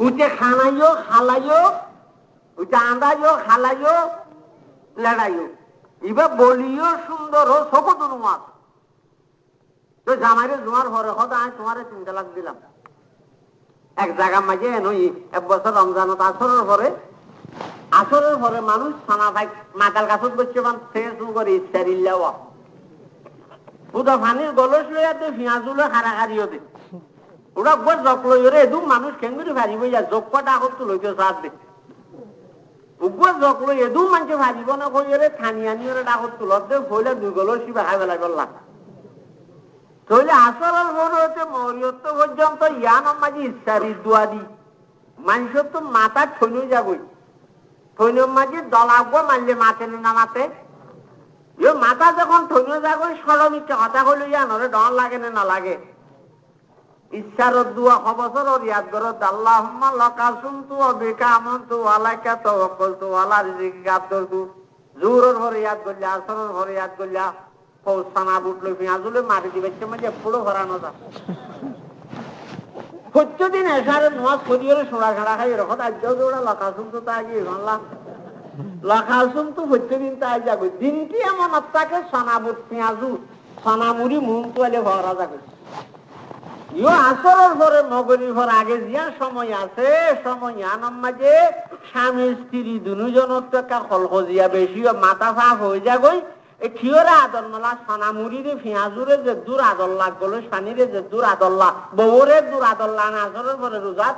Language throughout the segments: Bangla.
উঠে খানাইও খালাইও ওইটা আন্দাজও খালাইও লড়াইও এবার বলিও সুন্দর ও সকতুর মাছ তো জামাইরে জোয়ার ভরে হতো আমি তোমার 3 তালাক দিলাম এক জায়গা মাঝে নই এক বছর রমজানত আসরের পরে মানুষ সানা ভাই মাতাল গাছত বসছে করে ইচ্ছারিল্লাওয়া ওটা পানির গলস লইয়া দে পিঁয়াজুলো হারাহারিও দে ওরা একবার জক লই রে এদু মানুষ কেঙ্গুরি ভারিব যা জক কটা আগত লইতে সার দে উপর জক লই এদু মানুষ ভারিব না কই রে থানিয়ানি রে ডাকত তুলত দে হইলে 2 গলসি বাহাই বেলা করলাম তাহলে আসরের পরে হচ্ছে মরিয়ত পর্যন্ত ইয়ান মাঝে ইচ্ছারি দোয়া দি মানুষের তো মাথা ঠইনই যাবই ঠইনের মাঝে দলাব মারলে মাতে না মাতে মাথা যখন ঠইনে যাবো সরমিকে কথা হইল ইয়ানরে ডর লাগে না লাগে ইচ্ছার দুয়া খবসর রিয়াদ গরত আল্লাহুম্মা লাকা সুমতু ওয়া বিকা আমানতু ওয়া লাকা তাওয়াক্কালতু ওয়া লা রিজকিকা আবদুতু জোহরের পরে ইয়াদ করলা আসরের পরে ইয়াদ করলা পৌঁছানা বুটলো পেঁয়াজুলে মাটি দিবেছে মাঝে পুরো ভরানো যা প্রত্যেকদিন এসারে নামাজ পড়িয়ে সোড়া খাড়া খাই এরকম আজও ওরা লাকা সুমতু তা গিয়ে ভাবলাম লাখা সুমতু প্রত্যেকদিন তাই যাবে দিনটি এমন আপনাকে সোনাবুট পেঁয়াজু সোনামুড়ি মুখ তোয়ালে ভরা যাবে ইও আসরের পরে মগরির পর আগে জিয়া সময় আছে সময় আনম মাঝে স্বামী স্ত্রী দুজনের টাকা খলখজিয়া বেশি মাথা ফাঁক হয়ে যাগই এই ঠিয়রে আদর মালা সোনামুড়িরে পেঁয়াজুরে যে দূর আদর লাগলো সানিরে যে দূর আদল্লা বউরে দূর আদল্লা না আসরের পরে রোজাত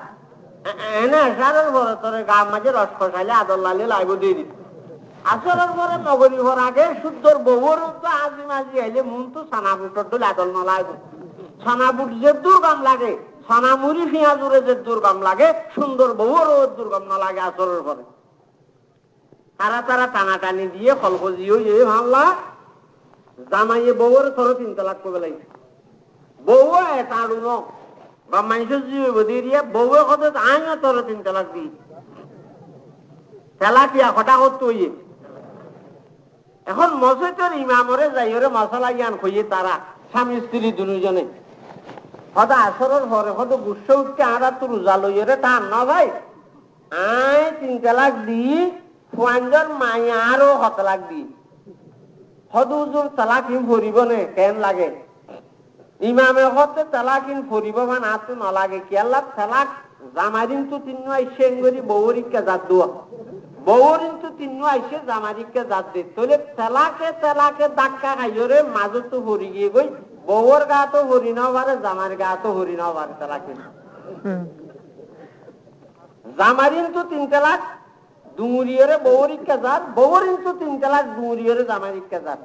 এনে এসারের পরে তোর গা মাঝে রস খসাইলে আদর লালে লাগব দিয়ে দিত আসরের পরে মগরির পর আগে শুদ্ধর বউর তো আজি মাঝি আইলে মন তো সোনাবুটর দোল আদর না লাগবে সোনাবুট যে দুর্গম লাগে সোনামুড়ি পেঁয়াজুরে যে দুর্গম লাগে সুন্দর বউরও দুর্গম না লাগে আসরের পরে তারা টানাটানি দিয়ে খলখজিও ভাবলা জামাইয়ে বউর তোর 3 তালাক করবে লাগছে বউ তাড়ু ন বা মানুষের জীব দিয়ে বউয়ে কত আইনও তোর 3 তালাক দিই তেলাপিয়া খটা করতো এখন মসজিদের ইমামরে যাইরে মশলা জ্ঞান খুঁজে তারা স্বামী স্ত্রী দুজনে হয়তো আসরের পরে হয়তো গুস্ব উঠতে আমরা তো রোজা লইরে টান না ভাই আয় 3 তালাক দিই ফুয়াঞ্জন মাইয়া আরো 7 তালাক দিই হদুজুর তালাকিন ভরিব নে কেন লাগে ইমামে হতে তালাকিন ভরিব মানে আতো না লাগে কি আল্লাহ তালাক জামারিন তো 3 আইসে এঙ্গরি বউরিকে জাত দুয়া বউরিন তো 3 আইসে জামারিকে জাত দে তাহলে তালাকে ধাক্কা খাইরে মাঝে তো ভরি গিয়ে গই বউর গা তো হরি না পারে জামার গা তো হরি না পারে তালাকিন জামারিন তো 3 তালাক ডুমুরিয়রে বউরিকে জাত বউরিন তো 3 তালাক ডুমুরিয়রে জামারিকে জাত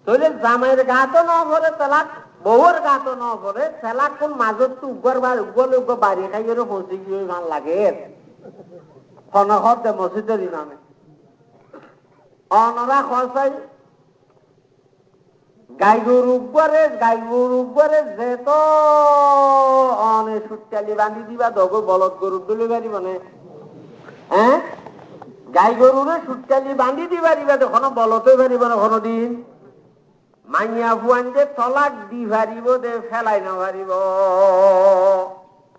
তাহলে জামাইয়ের গা তো না ভরে তালাক বউর গা তো না ভরে তালাক কোন মাঝত তো উগল বাড়ি খাইরে পৌঁছে গিয়ে ভাল লাগে খনখত মসজিদের ইমামে অনরা খসাই গাই গরু উপরে যে তো অনে সুটকালি বান্ধি দিবা দগো বলদ গরু তুলে পারিব না হ্যাঁ গাই গরুরে সুটকালি বান্ধি দিবা তখন বলতে পারিব না কোনদিন মাইয়া ফুয়ান যে তলাক দি পারিব দে ফেলাই না পারিব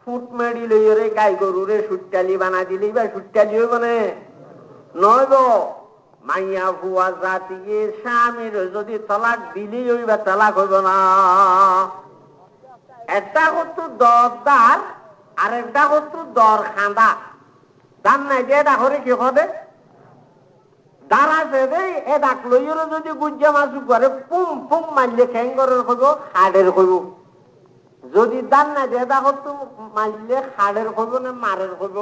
ফুট মেড়ি লইরে গাই গরুরে সুটকালি বানা দিলে বা সুটকালি হইব না নয় গো মাইয়া ফুয়া জাতিকে স্বামীর যদি তলাক দিলেই হইবা তালাক হইব না একটা হতো দরদার আর একটা হতো দর খাঁদা দাম নাই যে এটা করে কি হবে দাঁড়াছে রে এ ডাক লইরে যদি গুজ্জা মাছু করে পুম পুম মারলে খ্যাঙ্গরের হইব হাড়ের হইব যদি দান না যে এটা হতো মারলে হাড়ের হইব না মারের হইব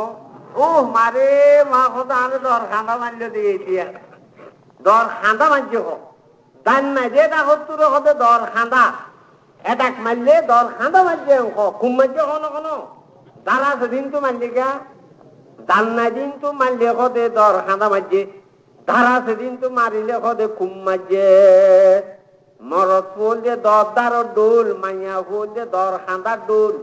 ও মারে মা কথা আমি দর খাঁদা মারলে দিয়েছি দর খাঁদা মারছে হোক দান না যে এটা হতো হতে দর খাঁদা এটাক মারলে দর খাঁদা মারছে খুব মারছে কোনো দাঁড়া সেদিন তো মারলে গা দান না দিন তো মারলে হতে দর খাঁদা মারছে ধারা সেদিন তো মারিলে হতে খুব মারছে মরদ ফুললে দরদার ডোল মাইয়া ফুললে দর খাঁদা ডোল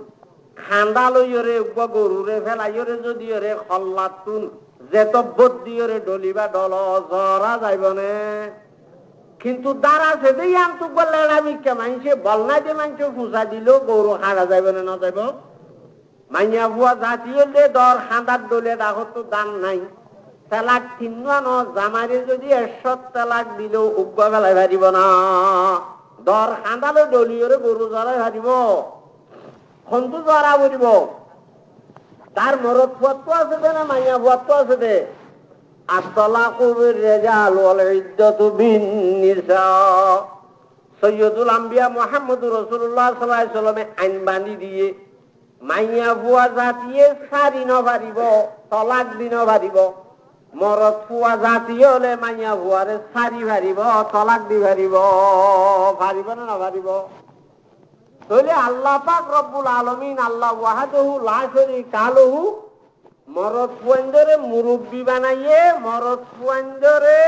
খাঁদা লইরে গরুরে ফেলাইরে যদি রে খল্লাতুন যে তো বদিরে ডলিবা ডল জরা যাইব নে কিন্তু দ্বারা সেটাই আনতুক বললে মিকে মানছে বল না যে মানছে ফুসা দিল গৌর হারা যাইব না না যাইব মাইয়া ভুয়া জাতি হলে দর খাঁদার দলে ডাকত তো দান নাই তালাক তিন জামারে যদি 100 তালাক দিলেও উগ্র বেলায় ভারিব না দর খাঁদালে দলীয়রে গরু জড়াই ভারিব খন্তু জড়া বলিব তার মরদ ফুয়াত্ত আছে দে না মাইয়া ফুয়াত্ত আছে দে সৈয়দুল আম্বিয়া মুহাম্মদুর রাসূলুল্লাহ সাল্লাল্লাহু আলাইহি ওয়াসাল্লামে আইন বান্ধি দিয়ে মাইয়া বুয়া জাতিয়ে সারি ন পারিব তলাক দিন পারিব মরদ ফুয়া জাতি হলে মাইয়া বুয়ারে সারি পারিব তলাক দি পারিব পারিব না না পারিব তাহলে আল্লাহ পাক রব্বুল আলামিন আল্লাহ ওয়াহদাহু লা শারীকা লাহু মরদ ফুয়ান্দরে মুরব্বী বানাইয়ে মরদ ফুয়ান্দরে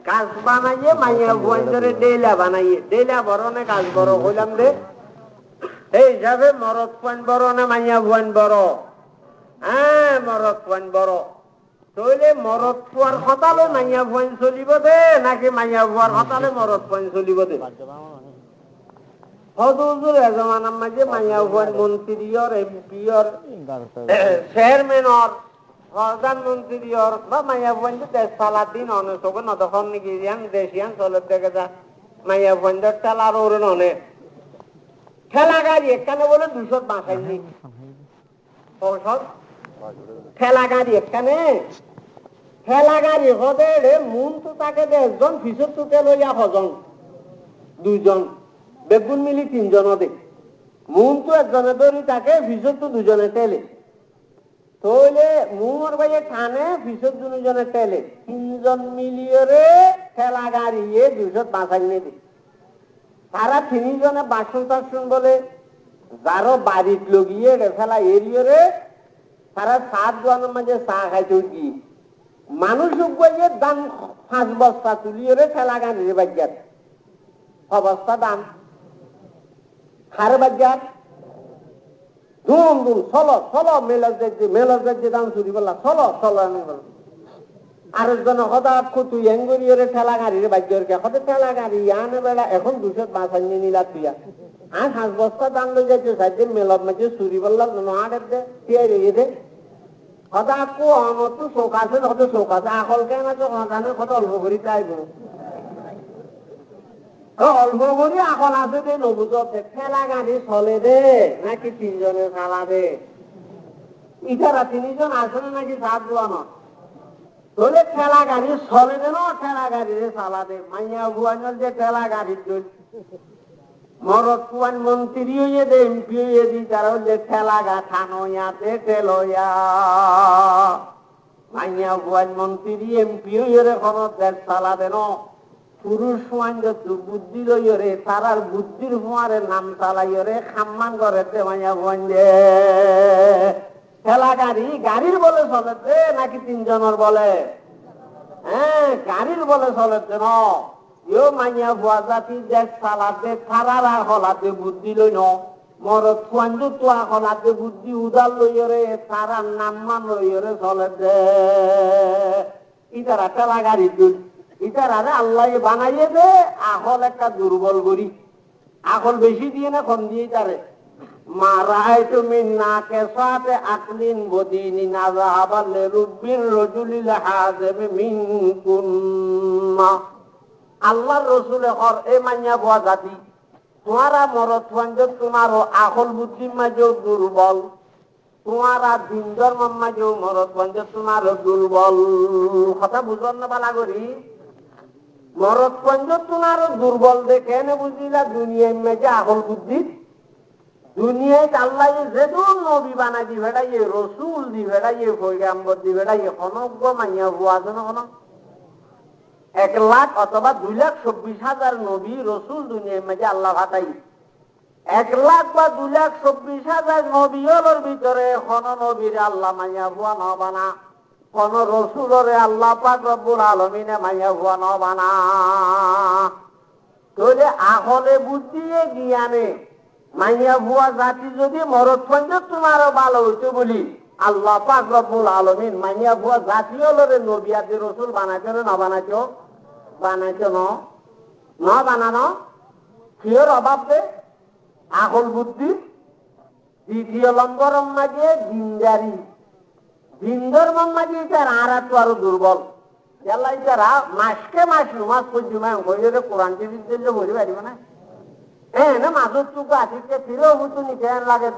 গাছ বানাইয়ে মাইয়া ফুয়ান্দরে ডেলা বানাইয়ে ডেলা বরণে গাছ বড় হইলাম রে এই যাবে মরদ ফুয়ান বড় না মাইয়া ফুয়ান বড় হ্যাঁ মরদ ফুয়ান বড় তাহলে মরদ ফুয়ার হতালে মাইয়া ফুয়ান চলিব দে নাকি মাইয়া ফুয়ার হতালে মরদ ফুয়ান চলিব দে হদুজুর এজমানার মাঝে মাইয়া ফুয়ান মন্ত্রীর এমপির চেয়ারম্যানর প্রধানমন্ত্রীর বা মাইয়া ফুয়ান দেশ চালার দিন অনে চোখে নদখন নাকি দেশিয়ান চলে দেখে যা মাইয়া ফুয়ান ঠেলার ওরে ননে ঠেলা গাড়ি এখানে বলে 200 বাঁচাইনি ঠেলা গাড়ি এখানে ঠেলা গাড়ি হদে মন তো তাকে 10 জন ফিসর তুকে লইয়া হজন 2 জন বেগুন মিলি 3 জন দে মন তো একজনে ধরি তাকে ফিসর তো 2 জনে তেলে তাহলে মুর ভাইয়ে টানে ফিসর 2 জনে তেলে 3 জন মিলিয়ে ঠেলা গাড়ি 200 বাঁচাইনি দে তারা 3 জনে বাসন টাসন বলে যারো বাড়িত লগিয়ে ফেলা এরিয়রে তারা 7 জনের মাঝে চা খাইতে কি মানুষ গিয়ে দাম 5 বস্তা তুলিয়ে ঠেলা গাড়ির বাজার অবস্থা দাম হারে বাজার ধুম ধুম চলো চলো মেলার যে দাম চুরি বললা চলো চলো আরেকজন হঠাৎ তুই এঙ্গুরিয়ে ঠেলা গাড়ির বাজার কে হঠাৎ ঠেলা গাড়ি আনে বেলা এখন 200 বাঁচাইনি নিলা তুইয়া আর 5 বস্তা দাম লই যাচ্ছে সাইডে মেলার মাঝে চুরি বললা নাড়ে দে টিয়াই রেগে দে হঠাৎ কো অনত শোক আছে হয়তো শোক আছে আকল কেন আছে জানে কত অল্প করি চাইব অল্প করি আকল আছে দে নবুঝতে ঠেলা গাড়ি চলে দে নাকি 3 জনে চালা দে ইটারা 3 জন আছে নাকি 7 জন তাহলে ঠেলা গাড়ি চলে দে না ঠেলা গাড়ি চালা দে মাইয়া ভুয়ানোর যে ঠেলা গাড়ি মরদ ফুয়ান মন্ত্রী হয়ে দে এমপি হয়ে দি তারা যে ঠেলা গা খানোয়াতে ঠেলয়া মাইয়া ফুয়ান মন্ত্রী এমপি হয়ে রে কোন দেশ চালা দেন পুরুষ ফুয়ান যে বুদ্ধি লইরে তারার বুদ্ধির ফুয়ারের নাম চালাইরে খাম্মান করে মাইয়া ফুয়ান যে ঠেলা গাড়ির বলে চলেছে নাকি 3 জনের বলে হ্যাঁ গাড়ির বলে চলেছে না মাইয়া ভুয়া জাতি দেশ চালাতে তারারা হলাতে বুদ্ধি লই ন মরদ ফুয়াঞ্জু তোয়া হলাতে বুদ্ধি উদার লইরে তারার নাম্মান লইরে চলেছে ইতারা ঠেলা গাড়ি ইতারা আল্লাহ বানাইয়ে দে আহল একটা দুর্বল করি আকল বেশি দিয়ে না কম দিয়ে তারে মারাই তুমি নাকে সাথে আকলিন বদিনি না যাবালে রুবির রজুলিল হাজেব মিনকুন্না আল্লাহর রসুলে হর এ মাইয়া বুয়া জাতি তোমারা মরদ ফুয়াঞ্জ তোমারও আকল বুদ্ধির মাঝেও দুর্বল তোমারা দিন ধর্মের মাঝেও মরদ ফুয়াঞ্জ তোমারও দুর্বল কথা বুঝল না বালা করি মরদ ফুয়াঞ্জ তোমারও দুর্বল দেখে না বুঝিলা দুনিয়ার মাঝে আকল বুদ্ধি দুনিয়ায় আল্লাহ যেদুন নবী বানাই দি ভেড়াইয়ে রসুল দি ভেড়াইয়ে পয়গাম্বর দি ভেড়াইয়ে খনজ্ঞ মাইয়া বুয়া আছে না কোন 1 লাখ অথবা 2,24,000 নবী রসুল দুনিয়ার মাঝে আল্লাহ ভাটাই 1 লাখ বা 2,24,000 নবীর ভিতরে কোন নবীর আল্লাহ মাইয়া বুয়া ন বানা কোন রসুলরে আল্লাহ পাক রব্বুল আলামিনে মাইয়া বুয়া ন বানা তাহলে আকলে বুদ্ধি জ্ঞানে মাইয়া বুয়া জাতি যদি মরদ পঞ্চ তোমারও ভালো হইতো বলি আল্লাহ পাক রব্বুল আলামিন মাইয়া বুয়া জাতি হলরে নবী আদি রসুল বানাইছো না বানাইছো বানাইছো ন ন বানানো কিয়র অভাব দে আকল বুদ্ধি। দ্বিতীয় নম্বর মাঝে দিনদারি, দিনদার মাঝে তার আর আরো দুর্বল। এলাই তারা মাসকে মাস নমাজ পর্যন্ত কোরআন টিভি বলি পারিব না। হ্যাঁ না মাসুর টুকু আশিকে ফিরেও হুতু নিতে লাগে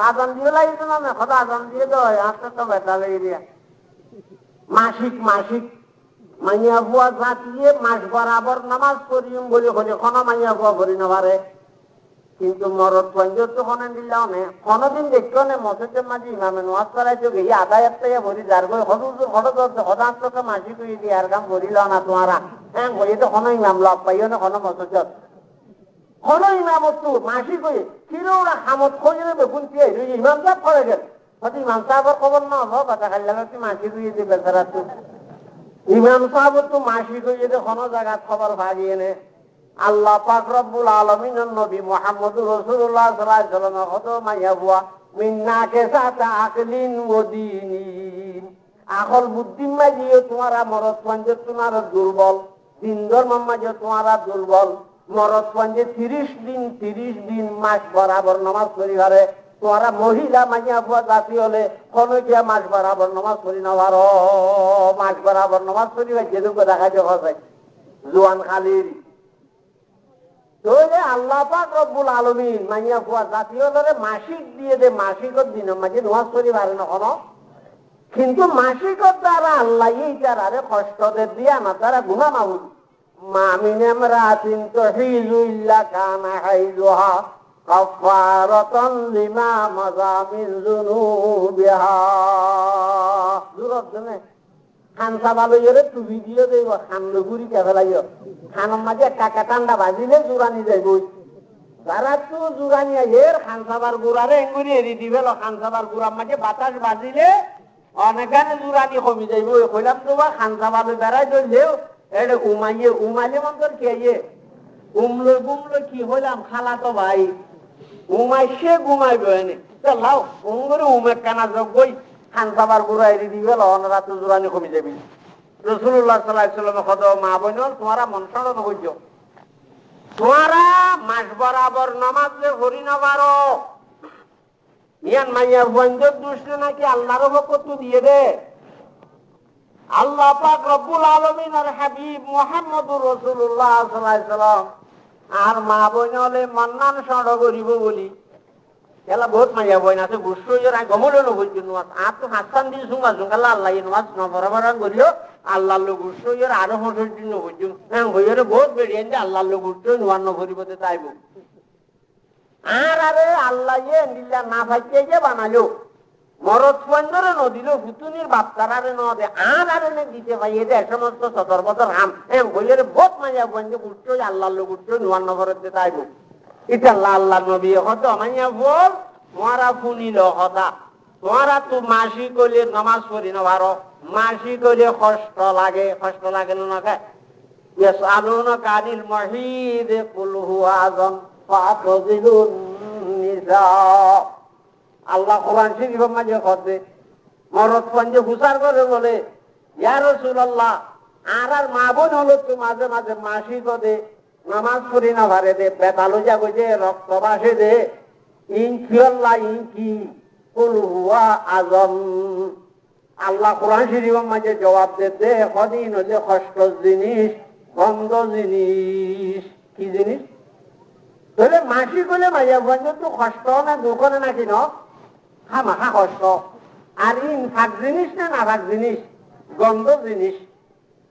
আজান দিয়ে লাগিয়েছে না কথা আজান দিয়ে দেয় আস্তে তো ব্যথা লেগে দিয়া মাসিক মাসিক মাইয়া বুয়া জাতিয়ে মাস বরাবর নামাজ পড়িম বলে হলে কোনো মাইয়া বুয়া ভরি না পারে। কিন্তু মরদ পঞ্জর তো কোনো দিলাও নে কোনোদিন দেখতেও নে মসজিদের মাঝে ইমামে নামাজ পড়াইছো গিয়ে আদায় একটা ভরি যার গই হদান্তকে মাসিক হয়ে দিয়ে আর কাম ভরিল না তোমারা। হ্যাঁ হয়ে তো কোনো ইমাম লাভ পাইও না কোনো মসজিদ কোনো ইমামত তো মাসিক হয়ে কিরো ওরা খামত খোঁজে দেখুন কি ইমাম সাহেব করে গেল হয়তো ইমাম সাহেবের খবর না হবো কথা খালি লাগে তুই মাসিক হয়ে যে বেচারা তুই ইমাম সাহেব তো মাসিক হয়ে যে কোনো জায়গার খবর ভাগিয়ে নে। আল্লাহ পাক রব্বুল আলামিনের নবী মুহাম্মদুর রাসূলুল্লাহ সাল্লাল্লাহু আলাইহি ওয়াসাল্লাম কত মাইয়া বুয়া মিন্নাকে সাতা আকলিন ওয়া দীনিন আকল বুদ্ধি মাঝিয়ে তোমারা মরদ পঞ্জে তোমার দুর্বল, দিন ধর্ম মাঝে তোমারা দুর্বল। মরদ পঞ্জে 30 দিন মাস বরাবর নামাজ পড়ি হারে তোমারা মহিলা মাইয়া বুয়া জাতি হলে কোনকিয়া মাস বরাবর নামাজ পড়ি না পারো। মাস বরাবর নামাজ পড়ি ভাই যেটুকু দেখা যায় জোয়ান খালির আল্লাহ পাক রব্বুল আলামিন মাইয়া বুয়া জাতি হলে মাসিক দিয়ে দে মাসিকর দিনের মাঝে নামাজ পড়ি পারে না কোনো। কিন্তু মাসিকর দ্বারা আল্লাহ এই তারা কষ্টদের দিয়া না তারা গুনাহ মাহুল মামিন ইমরাতিন তুহিজু ইল্লা কানা হাইজুহা কাফারাতান লিমা মাযা মিন যুনুবিহা। জুরত জানে খানসা ভালো ইরে টুবি দিয়ে দেব খানলগুরি কে ফেলাইও খানের মাঝে টাকা ঠান্ডা বাজিলে জুরানি যাইব যারা তো জুরানি এর খানসাবার গুড়ারে এঙ্গুরি এরি দিবে খানসাবার গুড়ার মাঝে বাতাস বাজিলে অনেকানে জুরানি কমি যাইব কইলাম তো বা খানসাবালে বেড়াই ধরলেও এটা উমাইলে মন্তর কে উমলো গুমলো কি হইলাম খালা তো ভাই উমাইছে ঘুমাইবে এনে লাও উমরে উমের কানা যোগ্যই খানসাবার গুড়া এরি দিবে রাত জুরানি কমি যাবি। রাসূলুল্লাহ সাল্লাল্লাহু আলাইহি ওয়াসাল্লাম কত মা বোন তোমারা মন সরল হইজ তোমারা মাস বরাবর নামাজ যে হরি না পারো ইয়ান মাইয়া বন্ধের দুষ্ট নাকি আল্লাহর বকত দিয়ে দে। আল্লাহ পাক রব্বুল আলামিন আর হাবিব মুহাম্মদুর রাসূলুল্লাহ সাল্লাল্লাহু আলাইহি ওয়াসাল্লাম আর মা বোন হলে মন্নান সড় করিব বলি এলা বহুত মাইয়া বোন আছে গুসইয়ের গমল নবুল নামাজ আর তো হাসান দিন সুঙ্গা সুঙ্গালা আল্লাহ নামাজ ন বরাবর করিও আল্লাহ লোক গুসইয়ের আরো হজর দিন হইজুম হ্যাঁ হইরে বহুত বেরিয়ে যে আল্লাহ লোক গুসই নোয়ান্ন করিবতে চাইব। আর আরে আল্লাহ দিল্লা না ভাইকে যে বানালো মরদ পঞ্জরে নদিল হুতুনির বাপতারারে ন দে আর আরে নে দিতে ভাই এটা সমস্ত সতর বছর হাম এম বইয়ের বহুত মাইয়া বন্ধে উঠছো আল্লাহ লোক উঠছো নোয়ান্ন করতে চাইব। এটা আল্লাহ নবী হতো মাইয়া বল তোমারা শুনিল কথা তোমারা তো মাসি করলে নামাজ পড়ি না পারো মাসি করলে কষ্ট লাগে না খায় ইয়াসআলুনা কানিল মাহিদ কুল হুয়া আযাম ফাতাযিলুন নিসা। আল্লাহ কোরআন শরীফের মাঝে কথা মরদ পঞ্জে হুসার করে বলে ইয়া রাসূলুল্লাহ আর মা বোন হলো তো মাঝে মাঝে মাসিক দে নামাজ পড়ি না পারে দে বেতালো যাগো যে রক্ত বাসে দে ইনশাআল্লাহ ইনকি কুল হুয়া আযাম। আল্লাহ কোরআন শরীফের মাঝে জবাব দিতে কদিন হলে কষ্ট জিনিস বন্ধ জিনিস কি জিনিস তাহলে মাসিক হলে মাইয়া বন্ধু তো কষ্ট না দুঃখ না নাকি ন খামাখা কষ্ট আর ফাঁক জিনিস না নাফাক জিনিস গন্ধ জিনিস।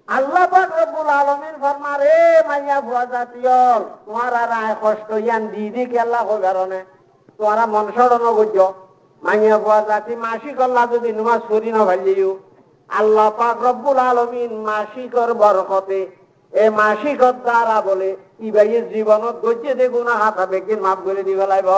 আল্লাহ পাক রব্বুল আলামিন ফরমা রে মাইয়া বুয়া জাতিয়র তোমারা রায় কষ্ট ইয়ান দিদি কেল্লা কই কারণে তোমারা মন সরণ করছ মাইয়া বুয়া জাতি মাসিক আল্লাহ যদি নামাজ পড়ি না ভালিও আল্লাহ পাক রব্বুল আলামিন মাসিকর বরকতে এ মাসিকর দ্বারা বলে ইবাইয়ের জীবনত গজে দে গুনাহ হাতা বেকিন মাফ করে দিবে লাইব।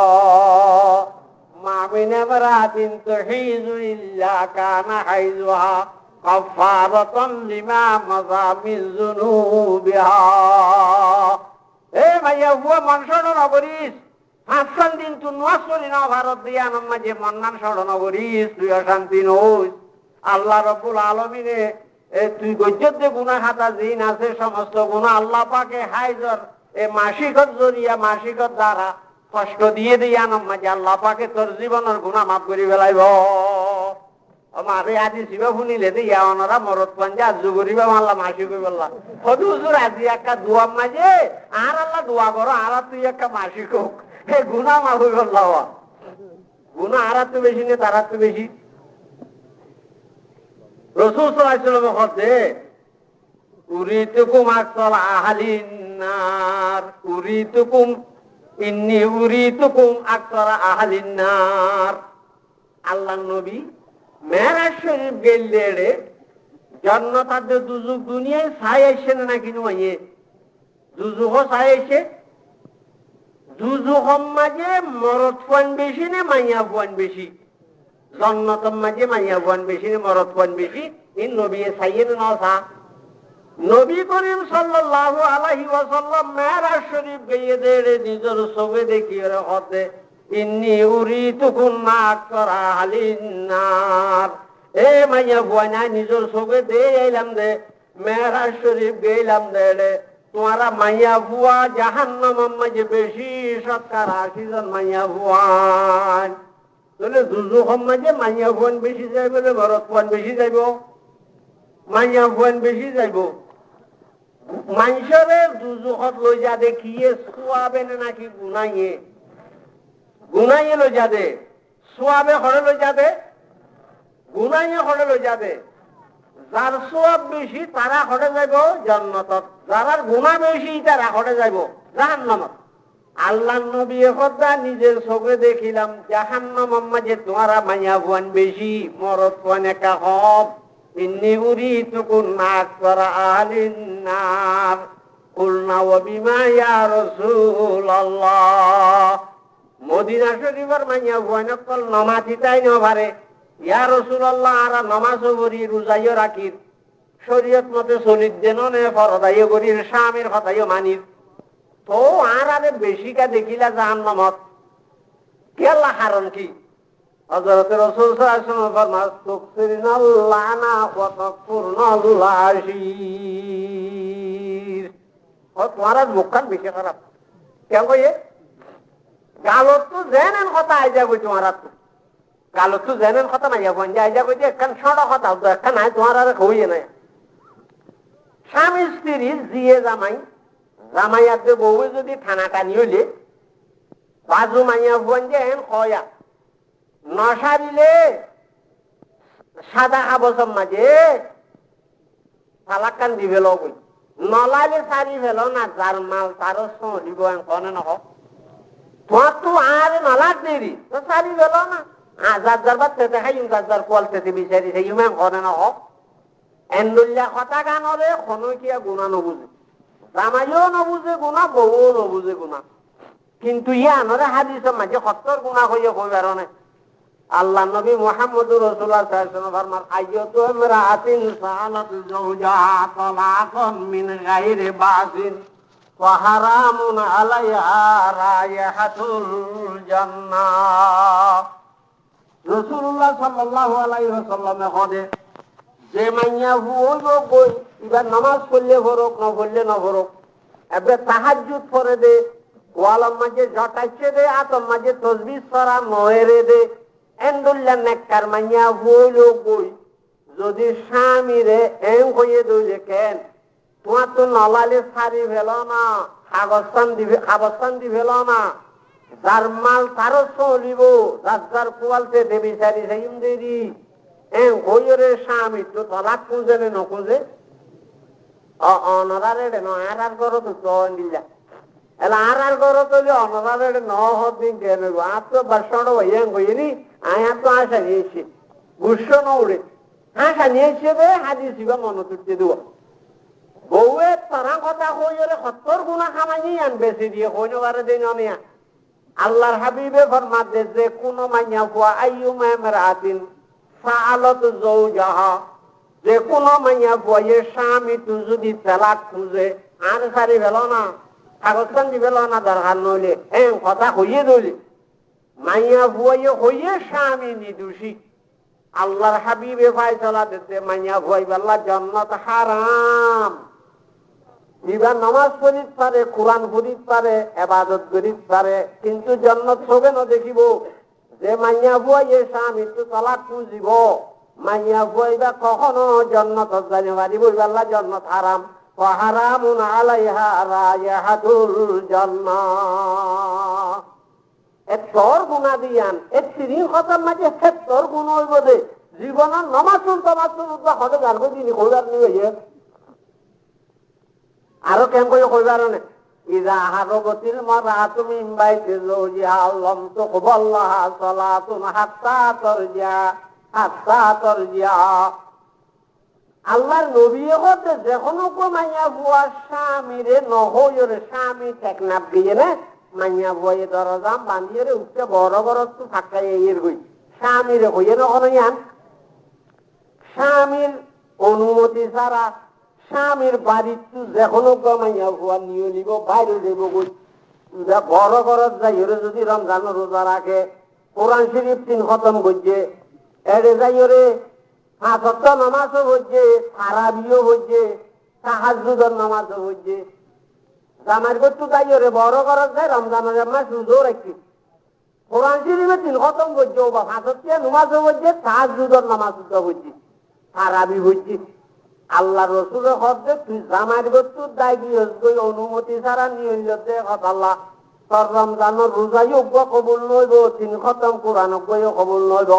মামিন ইমরাতিন তুহিজু ইল্লা কানা হাইজুহা কাফারাতান লিমা মাযা মিন যুনুবিহা। এ মাইয়া বুয়া মনসন নগরিস 5 দিন তুই নামাজ পড়ি না ভারত দিয়া নামাজে মন্নান সরণ করিস তুই অশান্তি নইস। আল্লাহ রাব্বুল আলামিনে তুই গজ্জত যে গুনাহ খাতা জিন আছে সমস্ত গুনাহ আল্লাহ পাকে হাইজর এই মাসিকত জরিয়া মাসিকত দ্বারা কষ্ট দিয়ে দিয়ে আনম মাঝে আল্লাহ পাকে তোর জীবনের গুণা মাফ করে ফেলাইব। মারে আজি শিব শুনিলে দিয়া অনরা মরত পাঞ্জা আজ করিবা মাল্লা মাসি কই বললা সদু হুজুর আজি একটা দোয়া মাঝে আর আল্লাহ দোয়া করো আর তুই একটা মাসি কোক হে গুণা মাফ হই বললা গুণা আর তো বেশি নেই তার তো বেশি। রাসূল সাল্লাল্লাহু আলাইহি ওয়াসাল্লাম বলতে উরিতুকুম আকসাল আহলিন নার উরিতুকুম ইন্নী উরিতুকুম আকসাল আহলিন নার। আল্লাহর নবী মেরাজ শরীফ গেলে জান্নাত দুজুক দুনিয়ায় ছাই আসছে না নাকি নয় দুজুক ছাই আসছে দুজুক মাঝে মরদ ফান বেশি নে মাইয়া ফান বেশি জান্নাত মাঝে মাইয়া ফান বেশি নে মরদ ফান বেশি এই নবী ছাইয়ের নসা। নবী করিম সাল্লাল্লাহু আলাইহি ওয়াসাল্লাম মেরাজ শরীফ গিয়ে দেড়ে নিজের চোখে দেখিয়ে হতে ইন্নী উরিতুকুম আকসারা আহলিন নার। এ মাইয়া বুয়ানা নিজের চোখে দে এলাম দে মেরাজ শরীফ গেলাম দে তোমারা মাইয়া বুয়া জাহান্নামের মাঝে বেশি 70 জন মাইয়া বুয়ান তাহলে দুজুখের মাঝে মাইয়া বুয়ান বেশি যাইব না মরদ বুয়ান বেশি যাইব? মাইয়া বুয়ান বেশি যাইব। মানুষের দুজুখত লই যা দেখিয়ে সোয়াবে নাকি গুনাইয়ে গুনাইয়ে লই যা দে সোয়াবে হরে লই যা দে গুনাইয়ে হরে লই যা দে। যার সোয়াব বেশি তারা হরে যাইব জান্নাতত যার গুনাহ বেশি তারা হরে যাইব জাহান্নামত। আল্লাহর নবী খোদা নিজের চোখে দেখিলাম জাহান্নামের মাঝে তোমারা মাইয়া বুয়ান বেশি মরদ বুয়ান একা হব। ইন্নী উরিতুকুম আকসারা আহলিন নার কুলনা ওয়া বিমা ইয়া রাসূলুল্লাহ। মদিনা শরীফের মাইয়া বুয়ান কল নামাজি তাই না পারে ইয়া রাসূলুল্লাহ আর নামাজও করি রোজাইও রাখি শরীয়ত মতে চলিত দেন নে ফরদাইও করি স্বামীর কথাইও মানি তো আর আরে বেশিকা দেখিলা জাহান্নামত কেলা কারণ কি? হযরত রাসূল সাল্লাল্লাহু আলাইহি ওয়াসাল্লাম ফরমান তুকসিরুনাল লানা ওয়া তাকফুরুনাল আশীর। ও তোমার মুখখান বেশি খারাপ কেন কইয়ে গালত তো জেনেন কথা আইজা কই তোমার গালত তো জেনেন কথা নাই বঞ্জা আইজা কই একখান সড়া কথা একখান নাই তোমার আর কইয়ে নাই। স্বামী স্ত্রীর জিয়ে জামাই জামাই আর বউ যদি থানা টানি হইলে বাজু মাইয়া বঞ্জা এন কয়া নসারিলে সাদা আবসম মাঝে ফালাক্কান দিবে লই নলাইলে সারি ফেল না যার মাল তারও দিব কনে নহ তোমার তো আর নলার দেরি তো সারি ফেল না যার যার বাচ্চাতে খাইম যার যার কোয়ালতে বিচারি খাইম কনে নহ এন্ডুল্লা কথা গানরে কোনো কিয়া গুণা নবুঝে জামাইও নবুঝে গুণা বউও নবুঝে গুণা কিন্তু ইয়া আনরে হাদিসের মাঝে 70 গুণা হইয়া কইবার না। আল্লাহ নবী মুহাম্মদুর রাসূলুল্লাহ সাল্লাল্লাহু আলাইহি ওয়াসাল্লাম ফরমান আইয়াতু ইমরাআতিন সাআলাত যাওজাহা তালাকান মিন গায়রি বাসিন ওয়া হারামুন আলাইহা রায়হাতুল জান্নাহ। রাসূলুল্লাহ সাল্লাল্লাহু আলাইহি ওয়াসাল্লাম কহে যে মাইয়া হইব কই এবার নামাজ পড়লে ফরক না পড়লে না ফরক এবার তাহাজ্জুদ করে দে ওয়ালার মাঝে জটাইছে দে আতর মাঝে তাসবিহ পড়া নয়রে দে এন্ডুল্লা নেককার মাইয়া হইল কই যদি স্বামীরে এম কইয়ে দইলে কেন তোমার তো নলালে সারি ফেল না খাবস্থান দি ফেল না যার মাল তারও চলিব যার যার কোয়ালতে দেবী সারি সাইম দেরি এম কইরে স্বামী তো তলাক খুঁজে নে নখুঁজে অনরারে নয় আর করো তো চন দিলা এলা আর করো তো অনরারে দিন কেন আর তো বাসন ভাইয়া কইনি আয়া তো আশা নিয়েছি গুসো ন উড়ে আশা নিয়েছে রে হাদিস মনে তুলতে দেব বউয়ের তারা কথা কইরে 70 গুণা খামাই আন বেশি দিয়ে কইনো বারে দিন অনিয়া আল্লাহর হাবিবে ফরমাতে যে কোন মাইয়া ফুয়া আইয়ুমা ইমরাতিন সাআলাত যাওজাহা যে কোন মাইয়া ফুয়া স্বামী তো যদি তালাক খুঁজে আর সারি ফেল না কাগজখান দি ফেল না দরকার নইলে কথা কইয়ে দইলে মাইয়া ফুয়াইয়ে হইয়ে স্বামী নিদোষী আল্লাহর হাবিবে ফয়সালা দিতে মাইয়া ফুয়াই বললা জান্নাত হারাম এবার নামাজ পড়িত পারে, কোরআন পড়িত পারে, এবাদত করিত পারে, কিন্তু জন্নত হবে না দেখিব যে মাইয়া বুয়া এ স্বামী তো তালাক খুঁজিব, মাইয়া বুয়াইবা কখনো জন্নত জানি পারিব, আল্লাহ জন্নত হারাম, হারামুন আলাইহা রায়াহাতুল জান্নাহ। এর গুণা দিয়ান এর তিরিশ কথার মাঝে তোর গুণ হইব যে জীবনের নমাসুল তমাসুল হতে জানবো তিনি কইবার নিয়ে আরো কেন করে কইবার নে ইজা হারবতিল মারা তুমি বাইতে জৌজিহা আল্লাম তো কবল্লাহ সালাতুন হাত্তা তরজিয়া। আল্লাহর নবী হতে যে কোনো মাইয়া বুয়া স্বামীরে নহরে স্বামী টেকনাপ দিয়ে না মাইয়া বুয়ে দরজাম বান্ধিয়ে উঠতে বড় বড় তো ফাঁকাই এর হই স্বামীরে হইয়ে নখন ইয়ান স্বামীর অনুমতি ছাড়া স্বামীর বাড়ির যে কোনো মাইয়া বুয়া নিয়ে নিব বাইরে দেব বই বড় ঘরত যাই যদি রমজান রোজা রাখে, কোরআন শরীফ 3 খতম করছে, এড়ে যাই রে 5 ওয়াক্ত নামাজও হচ্ছে, তারাবিও হচ্ছে, তাহাজ্জুদের নামাজও হচ্ছে। জামার করতে যাই রে বড় ঘরত যায় রমজানের মাস রোজাও রাখছি, কোরআন শরীফে 3 খতম করছে, ও বা 5 ওয়াক্ত নামাজও হচ্ছে, তাহাজ্জুদের নামাজও হচ্ছে, তারাবি হচ্ছে। আল্লাহ রসুলের হচ্ছে তুই জামার করতে দায় গিয়ে অনুমতি ছাড়া নিয়ে নিলে আল্লাহ তোর রমজানের রোজাই অজ্ঞ কবুল নইব, 3 খতম কোরআন অজ্ঞও কবুল নইব,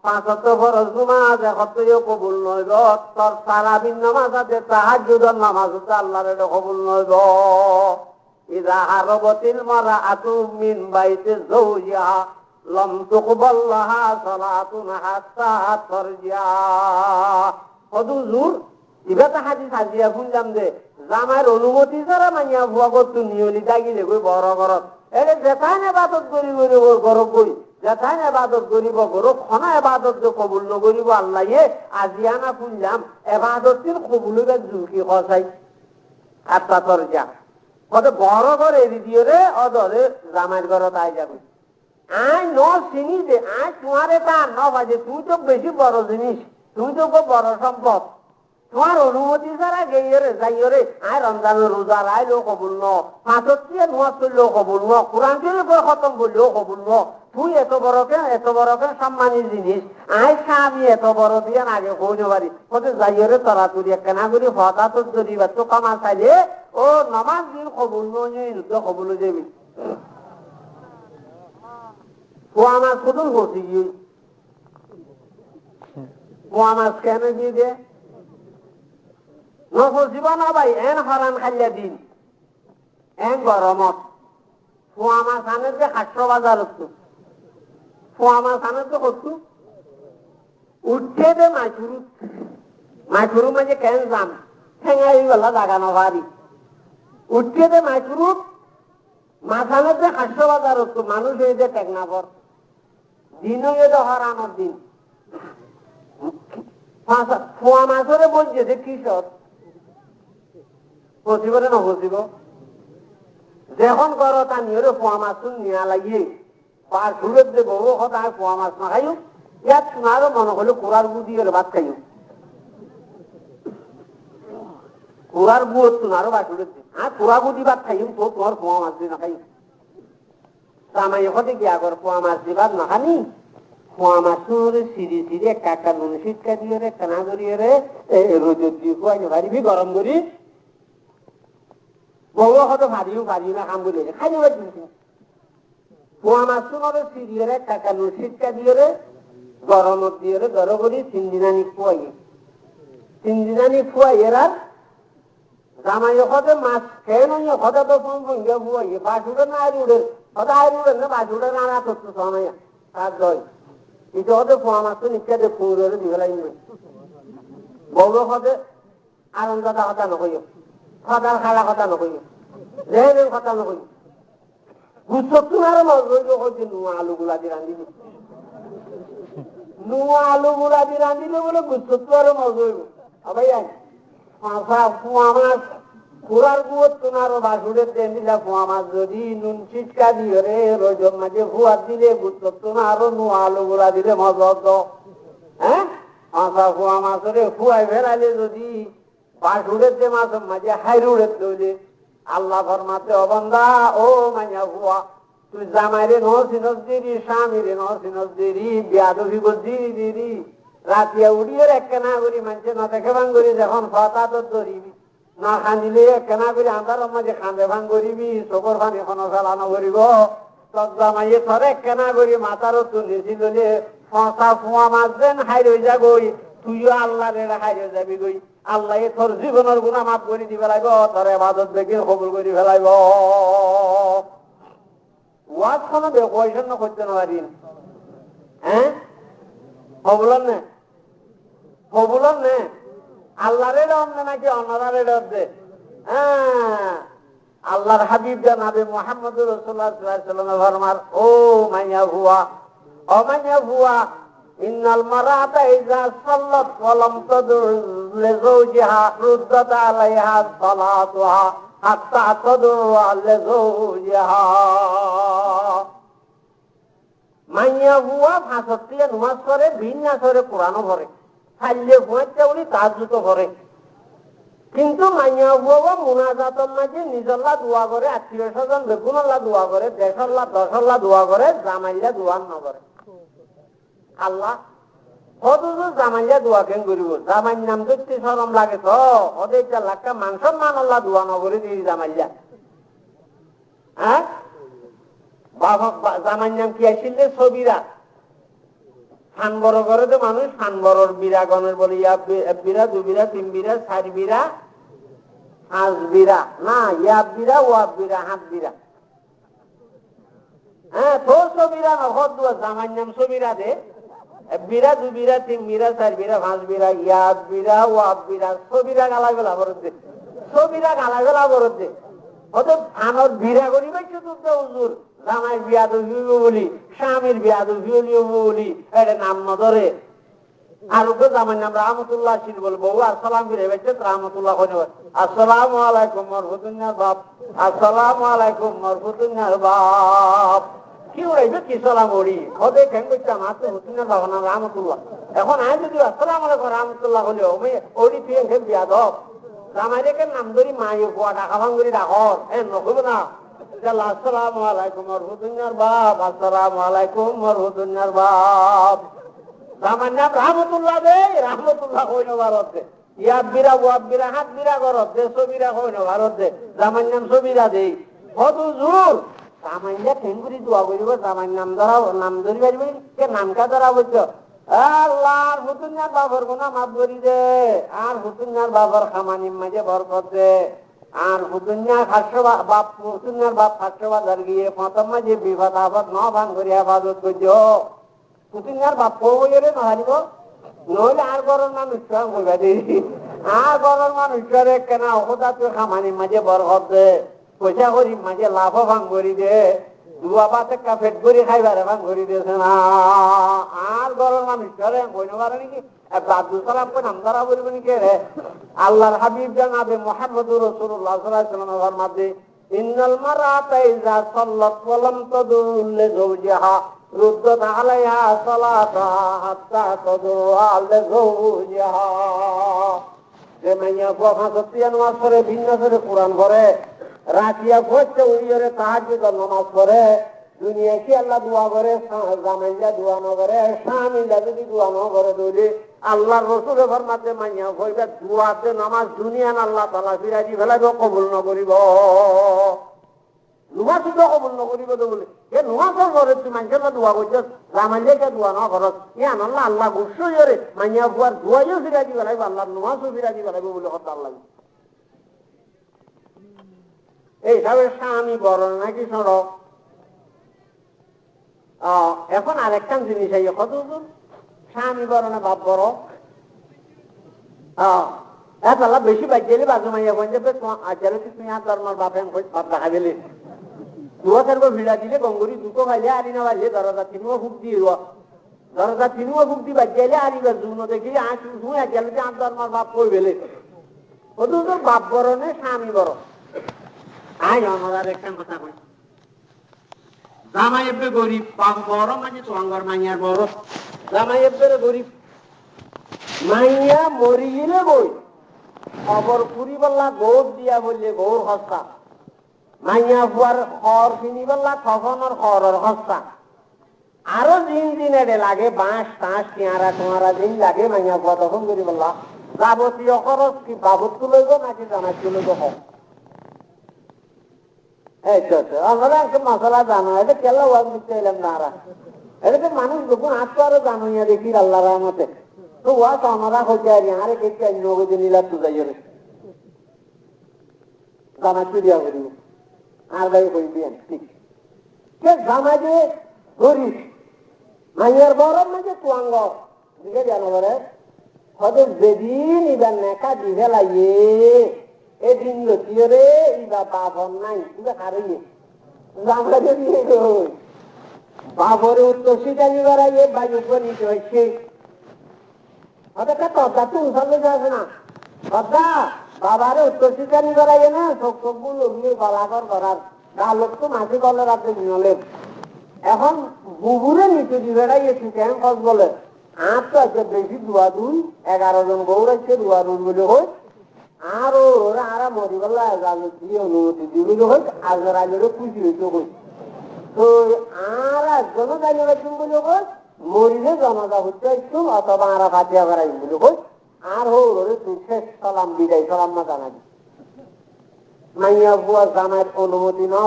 5 ওয়াক্ত ফরজ নামাজ একত্রেও কবুল নইব, তোর তারাবির নামাজ আছে তাহাজ্জুদের নামাজ আছে আল্লাহর এটা কবুল নইব। ইযা হারবাতিল মারআতু মিন বাইতি যাওজিহা লাম তুকবাল লাহা সালাতুন হাত্তা তরজিয়া। হুজুর ইবাতা হাদিস আজিয়া শুনলাম যে জামার অনুমতি ছাড়া মাইয়া বুয়া করতো নিয়লি দাগিলে গই বড় ঘরত এরে যেথায় এবাদত করি ওর গরব গই, যেথায় এবাদত করিব গরব খনা এবাদত যে কবুল নকরিব আল্লাহ আজিয়ানা শুনলাম এবাদতের কবুলের ঝুঁকি খসাই আত্মা তরজা কত বড় ঘর এরি দিয়ে রে অদরে জামাইর ঘরত আই যাবে। আই ন চিনি দে আই তোমার এটা ন বাজে, তুমি তো বেশি বড় জিনিস, তুমি তো খুব বড় সম্পদ, তোমার অনুমতি ছাড়া গেইরে যাইরে আয় রমজানের রোজা রাইলেও কবুল ন, 5 ওয়াক্ত নামাজ পড়লেও কবুল ন, কোরআন শরীফ খতম করলেও কবুল ন, তুই এত বড় কেন সম্মানী জিনিস আয় স্বামী এত বড় দিয়ে আগে কইতে পারি কত যাইরে তরা তুই কেনা করি হতা তো যদি তো কামা চাইলে ও নামাজ দিন কবুল নয় কবুল দেবি পোয়া মাছ কত বসি গিয়ে পোয়া মাছ কেন দিয়ে দে নফসিব না ভাই এন হরান খাইয়া দিন এন গরমত পোয়া মাছ আনে যে 800 বাজার হতো, পোয়া মাছ আনে তো করতো উঠে দে মাছুরু মাঝে কেন যাম ঠেঙাই গলা দাগানো ভারি উঠে দে মাছুরু মাছ আনে যে 800 বাজার হতো, মানুষ এই যে টেকনাফর দিন যে হরানোর দিন পোয়া মাছরে বলছে যে কিশোর পচিব রে নপচিব যখন করো তা নিয়ে পোয়া মাছ নিয়া লাগিয়ে পার সুরের যে বউ কথা পোয়া মাছ না খাইও ইয়াত তোমারও মনে হলো কুড়ার গু দিয়ে ভাত খাইও, কুড়ার গু তোমারও বাসুরের দিন আর কুড়া গু দি ভাত খাইও তো তোমার পোয়া মাছ দিয়ে না খাইও তামাই হতে গিয়া কর পোয়া মাছ দি ভাত না খানি পোয়া মাছ সিঁড়ি সিঁড়ি একটা নুন শিটকা দিয়ে রে কানা করিয়ে রে রোদ দিয়ে খুয়াই পারিবি গরম করি বউ হয়তো ভারিও না কাম করে খাই দেবে কিন্তু পোয়া মাছ তোমার সিঁড়িয়ে রে কাকা নুন শিটকা দিয়ে রে গরম দিয়ে রে গরম করি 3 দিনানি খুয়াই এর আর জামাই হতে মাছ খেয়ে নয় হতে তো সঙ্গে খুয়াই বাসুরে না আইরুড়ের হতে আইরুড়ের না বাসুরে না না করতো সময় তার দয় এটা হতে পোয়া মাছ তো নিচ্ছে ফুল দিবে লাগবে বউ হতে আনন্দটা কথা নকইও সদার খালা কথা নকইও রেহেনের কথা নকইও গুচ্ছত্তু আরো মজুরি হচ্ছে নুয়া আলু গুলা দিয়ে রান্ধিলে বলে গুচ্ছত্তু আরো মজুরি ভাই পোয়া মাছ পুরার গুয়োর তোমার বাসুরের দেন দিলা পোয়া মাছ যদি নুন চিটকা দিয়ে রে রোজর মাঝে ফুয়ার দিলে গুচ্ছত্তু আরো নুয়া আলু গুলা দিলে মজা হতো হ্যাঁ পোয়া মাছ রে ফুয়াই ফেরাইলে যদি বাসুরের যে মাঝে হাইরুড়ের দৌলে আল্লাহ ফরমাতে অবন্দা ও মাইয়া ভুয়া তুই জামাইরে নসিনস দিরি স্বামীরে নসিনস দিরি বিয়াদবি দিরি দিরি রাতিয়া উড়িয়ে একখানা করি মানুষের না দেখে ভাঙ করি যখন ফতা তো ধরিবি না খান্দিলে একখানা করি আন্ধার মাঝে খান্দে ভাঙ করিবি চোখর ফান এখনো ফেলানো করিব তোর জামাইয়ে ধরে একখানা করি মাথারও তুলেছিল ফসা ফুয়া মাছবেন হাই রয়ে যাবই তুইও আল্লাহ রে হাই রয়ে যাবি গই আল্লাহ তোর জীবনের গুণা মাফ করে দি ফেলাইব তোর এবাদত দেখে কবুল করে ফেলাইব ওয়াজ কোনো পয়সা করতে না পারি হ্যাঁ কবুলন নে কবুলন নে আল্লাহরে অন্য নাকি অন্যরারে ডরছে হ্যাঁ আল্লাহর হাবিব জানাবে মুহাম্মদুর রাসূলুল্লাহ সাল্লাল্লাহু আলাইহি ওয়াসাল্লাম ফরমার ও মাইয়া ভুয়া ও মাইয়া ভুয়া ইন্নাল মারাতা ইযা সাল্লাত ওয়া লাম তাদুর লিজাওজিহা রুদ্দাত আলাইহা সালাতুহা হাত্তা তাদুর লিজাওজিহা মাইয়া ভুয়া ফাঁসতিয়ে নামাজ পড়ে ভিন্না করে কোরআনও পড়ে খাইলে ভুয়াতে উনি তাহাজ্জুদ পড়ে কিন্তু মাইয়া ভুয়া মুনাজাতের মাঝে নিজল্লা দোয়া করে আত্মীয় স্বজন বেগুনল্লা দোয়া করে দেশল্লা দশল্লা দোয়া করে জামাইলা দোয়া নকরে আল্লাহ কতজন জামাইয়া দোয়া কেন করিব জামাইর নাম দেখতে শরম লাগে তো ওদের 4 লাখ মাংসর মানল্লা দোয়া নকরে দিয়ে জামাইয়া হ্যাঁ বাবা জামাইর নাম কি আসলে ছবিরা খান বড় করে তো মানুষ খান বড়র বিরাগণের বলে এক বিরা 2 বিরা 3 বিরা 4 বিরা 5 বিরা না ইয়া বিরা ওয়াব বিরা 7 বিরা হ্যাঁ তোর ছবিরা নখর দুয়া জামাইর নাম ছবিরা দে 1 বিরা 2 বিরা 3 বিরা 4 বিরা 5 বিরা ইয়া বিরা ওয়াব বিরা ছবিরা গালা গলা বরদ দে ছবিরা গালা গলা বরদ দে ওদের আনর বিরা করি পাইছো তো হুজুর জামাই বিয়াদবি বলি স্বামীর বিয়াদবি বলি এটা নাম নধরে আর ওকে জামাই নাম রাহমাতুল্লাহ শির বলবো আর সালাম ফিরে বেঁচে রাহমাতুল্লাহ আসসালামু আলাইকুম মরহুতুন্নার বাপ আসসালামু আলাইকুম মরহুতুন্নার বাপ কি হইবে কি সালাম ওড়ি ওদের কেন করতাম আর তো হুতুন্নার বাবা নাম রাহমাতুল্লাহ এখন আয় যদি আসসালামু আলাইকুম রাহমাতুল্লাহ হলে ওড়ি তুই এখানে বিয়াদব জামাই রেখে নাম ধরি মাই কুয়া টাকা ভাঙরি ডাকর এ নকব না আসসালামু আলাইকুম মরহুতুন্নার বাপ আসসালামু আলাইকুম মরহুতুন্নার বাপ জামার নাম রাহমাতুল্লাহ দে রাহমাতুল্লাহ কইনো ভারত দে ইয়া বিরা ওয়াব বিরা 7 বিরা করত দে ছবিরা কইনো ভারত দে জামার নাম ছবিরা দে কত জোর জামাইয়া ঠেঙ্গুরি দোয়া করিব জামার নাম ধরি পারিব কে নামকা ধরা বলছো আল্লাহর হুতুন্নার বাবার গুনাহ মাফ করি দে আর হুতুন্নার বাবার খামানির মাঝে বরকত দে আর হুতুন্নার হুতুন্নার বাপ 500 বাজার গিয়ে প্রথম মাঝে বিপদ আপদ ন ভাঙ করে হেফাজত করছো হুতুন্নার বাপ কইরে না হারিব নইলে আর গরর মানুষ কইবা দি আর গরর মানুষ করে কেন ওদা তুই খামানির মাঝে বরকত দে পয়সা করি মাঝে লাভ ভাঙ করি দে দুয়া বাতে কাফেট করে খাইবারে ভাঙ করি দিয়েছে না আর গরর মানুষ করে কইতে পারে নাকি আব্দুল সালাম কই নাম ধরা বলবেন কে রে আল্লাহর হাবিব জানাবে মুহাম্মদুর রাসূলুল্লাহ সাল্লাল্লাহু আলাইহি ওয়াসাল্লাম ফরমাতে ইন্নাল মারাতা ইযা সাল্লাত ওয়া লাম তাদুল লিজাওজিহা রুদ্দাত আলাইহা সালাতাহা হাত্তা তাদুআ লিজাওজিহা যে মাইয়া ফাঁসতিয়া নামাজ পড়ে ভিন্ন করে কোরআন পড়ে রাতিয়া ঘুরতে উড়িয়ে তাহাজ্জুদ নামাজ পড়ে দুনিয়া কি আল্লাহ দোয়া করে জামাইলা দোয়া ন করে স্বামীলা যদি দোয়া ন করে দৌড়ে আল্লাহর রাসূল ফরমাতে মাইয়া কইবে দোয়াতে নামাজ দুনিয়া আল্লাহ তাআলা ফিরাই ফেলাইব কবুল ন করিব নামাজ তো কবুল ন করিব তো বলে এ নামাজ করে তুই মাইয়া দোয়া করছস জামাইলাকে দোয়া ন করস ইয়ান আল্লাহ আল্লাহ গুসু করে মাইয়া বুয়ার দোয়াইও ফিরাই ফেলাইব আল্লাহর নামাজও ফিরাই ফেলাইব বলে কথা আল্লাহ এইভাবে স্বামী বড় নাকি সড় এখন আরেকটা জিনিস এই কত স্বামী বড় না বাপ বড় এতলা বেশি বাজলে বাজু মাইয়া বলছে তুমি আর ধর্মার বাপে বাপ দেখা গেলে দুয়া থাকবো ভিড়া দিলে গঙ্গুরি দুটো খাইলে আরি না বাজলে দরজা তিনিও ফুক দিয়ে দরজা তিনিও ফুক দিয়ে বাজলে আরিবার জুনো দেখি তুই গেলে আর ধর্মার বাপ কই বেলে কত বাপ বড় নে স্বামী বড় আই আমার একটা কথা কই জামাই এবে গরিব বাপ বড় মানে তোমার মাইয়ার বড় জামাই এবে গরিব মাইয়া মরি গেলে বই খবর পুরি বললা গৌর দিয়া বললে গৌর হস্তা মাইয়া বুয়ার খড় কিনি বললা তখনর খড়র হস্তা আরো দিন দিন এডে লাগে বাঁশ টাঁশ পেয়ারা টোয়ারা দিন লাগে মাইয়া বুয়া তখন করি বললা যাবতীয় খরচ কি বাবদ তুলে গো নাকি জানা তুলে গো হোক আমরা একটা মশলা জানো এটা কেলা ওয়াজ দিতে এলাম না এটা তো মানুষ যখন আসতো আরো জানুইয়া দেখি আল্লাহ রহমতে তো ওয়াজ আমরা হইতে আরি আরে কেটে আনি নগদে নিলাম তো যাই জানা চুরিয়া করি আর গাই কইবি ঠিক জানা যে গরিব মাইয়ার বরম না যে তুয়াঙ্গ দিকে জানো বলে হয়তো যেদিন ইবার নেকা দিবে লাগে এদিন লতিয়ে রে ইবা বাবর নাই ইবা হারিয়ে জানা যে দিয়ে বাবরে উত্তর সিটা নিবার আগে বায়ু নিতে হয়েছে হয়তো তদ্দা তো উঠালে যাবে না তদ্দা বাবারে উত্তর সিটা নিবার আগে না সব সবগুলো গলাঘর করার গা লোক তো মাঝে গলে রাতে নিলেন এখন বুবুরে নিচে দিবেড়াইয়েছি কেন খোঁজ বলে আর তো আছে বেশি 11 জন গৌর আছে দুয়াদুর বলে হোক আর ওরা আর মরি বললা দিয়ে অনুমতি দিবলে হোক আজ রাজেরও খুশি হইতে হোক তো আর একজনও জানিয়ে রাখুন বলে হোক মরিলে জমাজা হচ্ছে একটু অথবা আর ফাটিয়া করাই বলে হোক আর হোরে তুই শেষ সালাম বিদায় সালাম না জানাবি মাইয়া বুয়া জানার অনুমতি না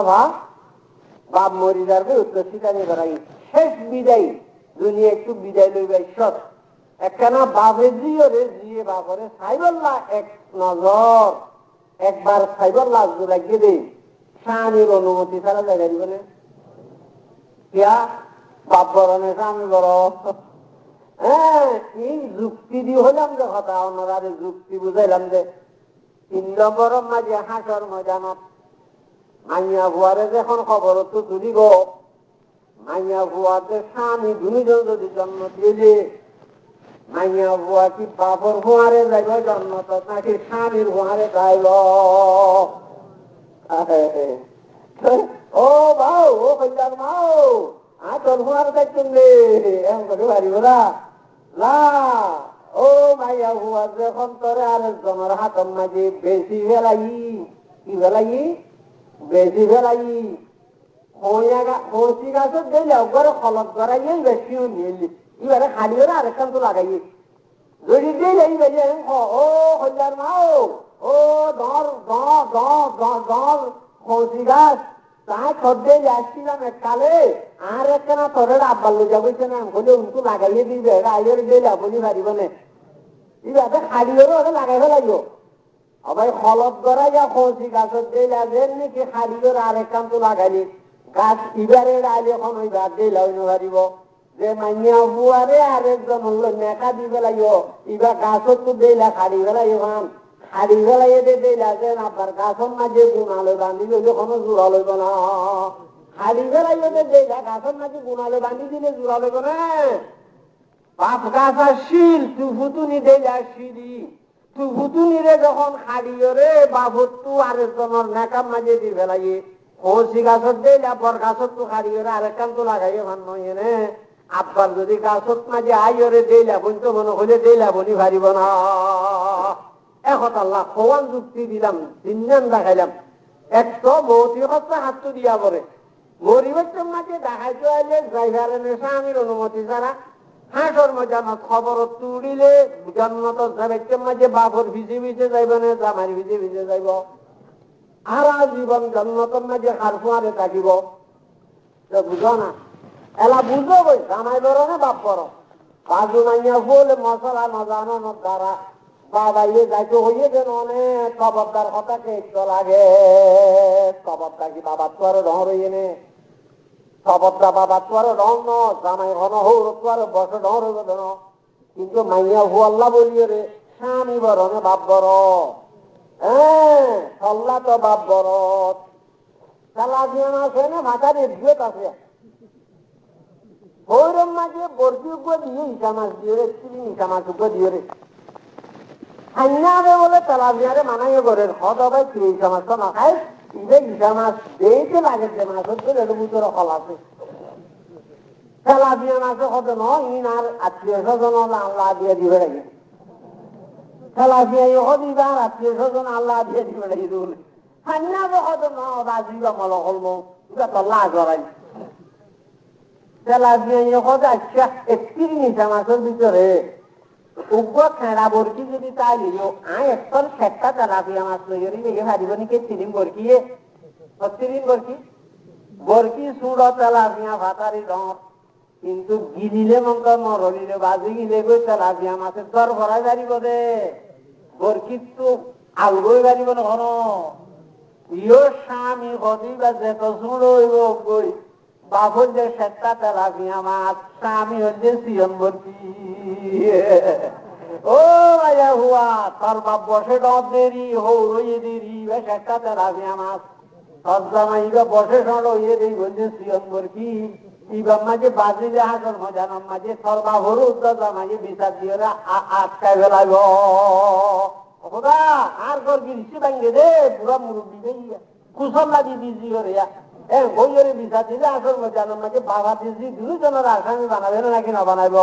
বাপ মরি যাবে উত্তর শিকানি করাই শেষ বিদায় দুনিয়া একটু বিদায় লইবে ঈশ্বর একখানা বাপে জিও রে জিয়ে বাপরে সাইবল্লা এক নজর একবার সাইবল্লা লাগিয়ে দে স্বামীর অনুমতি ছাড়া জায়গা দিবে না কিয়া বাপ বরণে স্বামী বড় হ্যাঁ এই যুক্তি দিয়ে হলাম যে কথা ওনারা যুক্তি বুঝাইলাম যে 3 নম্বর মাঝে হাসর ময়দানত মাইয়া ভুয়ারে যখন খবর তো তুলিব মাইয়া ভুয়াতে স্বামী দুজন যদি জন্ম দিলে মাইয়া ভুয়া কি বাপর ভুয়ারে যাইব জন্ম তো নাকি স্বামীর ভুয়ারে যাইব ও বাউ ও কল্যাণ মাও আর তোর ভুয়ার দেখছেন এমন করে পারিব না ও মাইয়া ভুয়া যখন তোরে আরেকজনের হাতের মাঝে বেশি ফেলাই কি ফেলাই বেশি ফেলাই হসি গাছত দিলে একবারে খলত করাইয়ে বেশিও নিলি এবারে খালিও না আরেকখান তো লাগাইয়ে যদি দিলে ও কল্যাণ মাও ও ধর ধর হসি গাছ তাই সদ্যে যাচ্ছিলাম এককালে আর একখানা তোরে আব্বার লোজা বলছে না বলে উনকু লাগাইয়ে দিবে আইয়ের দিলে বলি পারিব না এবারে খালিওরও ওটা লাগাই ফেলাইব আবার খলত করাইয়া হসি গাছত দিলে যেমনি খালিওর আরেকখান তো লাগাইলি গাছ ইবারে আইলে এখন ওই গাছ দিলে হইন পারিব যে মাইয়া বুয়ারে আরেকজন হলো নেকা দিবে লাগিব ইবা গাছত তো দিলা খাড়ি ফেলাই এখন খাড়ি ফেলাই দিলা যে আবার গাছর মাঝে গুণালে বান্ধি দিলে কোনো জোড়া লইব না খাড়ি ফেলাই দিলা গাছর মাঝে গুণালে বান্ধি দিলে জোড়া লইব না বাপ গাছ আর শিল তুফুতুনি দিলা শিলি তুফুতুনিরে যখন খাড়িওরে বাবতু আরেকজনের নেকার মাঝে দি ফেলাই হসি গাছত দিলা পর গাছত তো খাড়িওরে আরেকখান তো লাগাইয়ে ভান নয় নে আব্বার যদি গাছত মাঝে আইরে দিলা বলতো মনে হলে দিলা বলি পারিব না এখন আল্লাহ খোয়ান যুক্তি দিলাম 3 জন দেখাইলাম একশো বহুতি হচ্ছে হাত দিয়া পরে গরিবের মাঝে দেখাইতে আইলে ড্রাইভারের স্বামীর অনুমতি ছাড়া হাঁসর মজানত খবর তুড়িলে জন্মত মাঝে বাপর ভিজে ভিজে যাইব না জামার ভিজে ভিজে যাইব আর জীবন জন্মতর মাঝে হার ফুয়ারে থাকিব বুঝো না এলা বুঝো বই জামাই বড় না বাপ বড় বাজু নাইয়া বলে মশলা নজানো দ্বারা বাবা ইয়ে যাইতে হইয়ে যেন অনেক কবরদার কথা কেষ্ট লাগে কবরদার কি বাবার তো আরো ডর হইয়ে নে কবরদা বাবার তো আরো ডর ন জামাই ঘন হৌর তো আরো বসে ডর হইব যেন কিন্তু মাইয়া হু আল্লাহ বলিয়ে রে স্বামী বড় না বাপ বড় হ্যাঁ সল্লা তো বাপ বড় চালা দিয়ে আছে না ভাষা রেডিওত আছে ওইরম মাঝে বর্তি উপর দিয়ে ইসা মাছ দিয়ে রে ইসা মাছ উপর দিয়ে রে হাইনাবে বলে তেলাপিয়ারে মানাইও করে হদ হবে ইসা মাছ তো না খায় ইবে ইসা মাছ দিয়েতে লাগে যে মাছ হচ্ছে এটা বুঝতে ফল আছে তেলাপিয়া মাছে হতে নয় ইন আর 800 জন আল্লাহ দিয়ে দিবে লাগে তেলাপিয়া দিবার আত্মীয় স্বজন আল্লাহ দিয়ে দিবে ঈদুল হান্না হয়তো বাজিবা মল হলম তল্লা জড়াই তেলাপিয়া আচ্ছা একটি নিশা মাছের ভিতরে উগ্র খেড়া বরকি যদি তাই নিও একটর সেটটা তেলাপিয়া মাছ লইরি লেগে ভাবিব নাকি তিরিম বরকিয়ে তিরিম বরকি বরকি সুড় তেলাপিয়া ভাতারি রঙ কিন্তু গিলিলে মঙ্ক মরলিলে বাজি গিলে গই তেলাপিয়া মাছের দর ভরাই দাঁড়িব দে বরকিত তো আলগই দাঁড়িব না ঘন ইয় স্বামী হদি বা যেত সুড় হইব গই বাবুর যে সেটটা তেলাপিয়া মাছ স্বামী হচ্ছে সিয়ন বরকি ও ভাইয়া হুয়া তোর বাপ বসে ডব দেরি হৌরইয়ে দেরি বেশ একটা তেলাপিয়া মাছ তোর জামাইবা বসে সড় হইয়ে দেরি বলছে সিয়ন বরকি ইবাম মাঝে বাজিলে হাসর মজানম মাঝে তোর বাবুর উদ্যোগ জামাইয়ে বিচার দিয়ে আটকায় ফেলাইব খোদা আর করবি ঋষি ভাঙ্গে দে পুরা মুরব্বী দেইয়া কুশল লাগি বিজি করে বইয়ের বিচার দিলে আসল মজানম মাঝে বাবা দিদি দুজনের আসামি বানাবে নাকি না বানাইব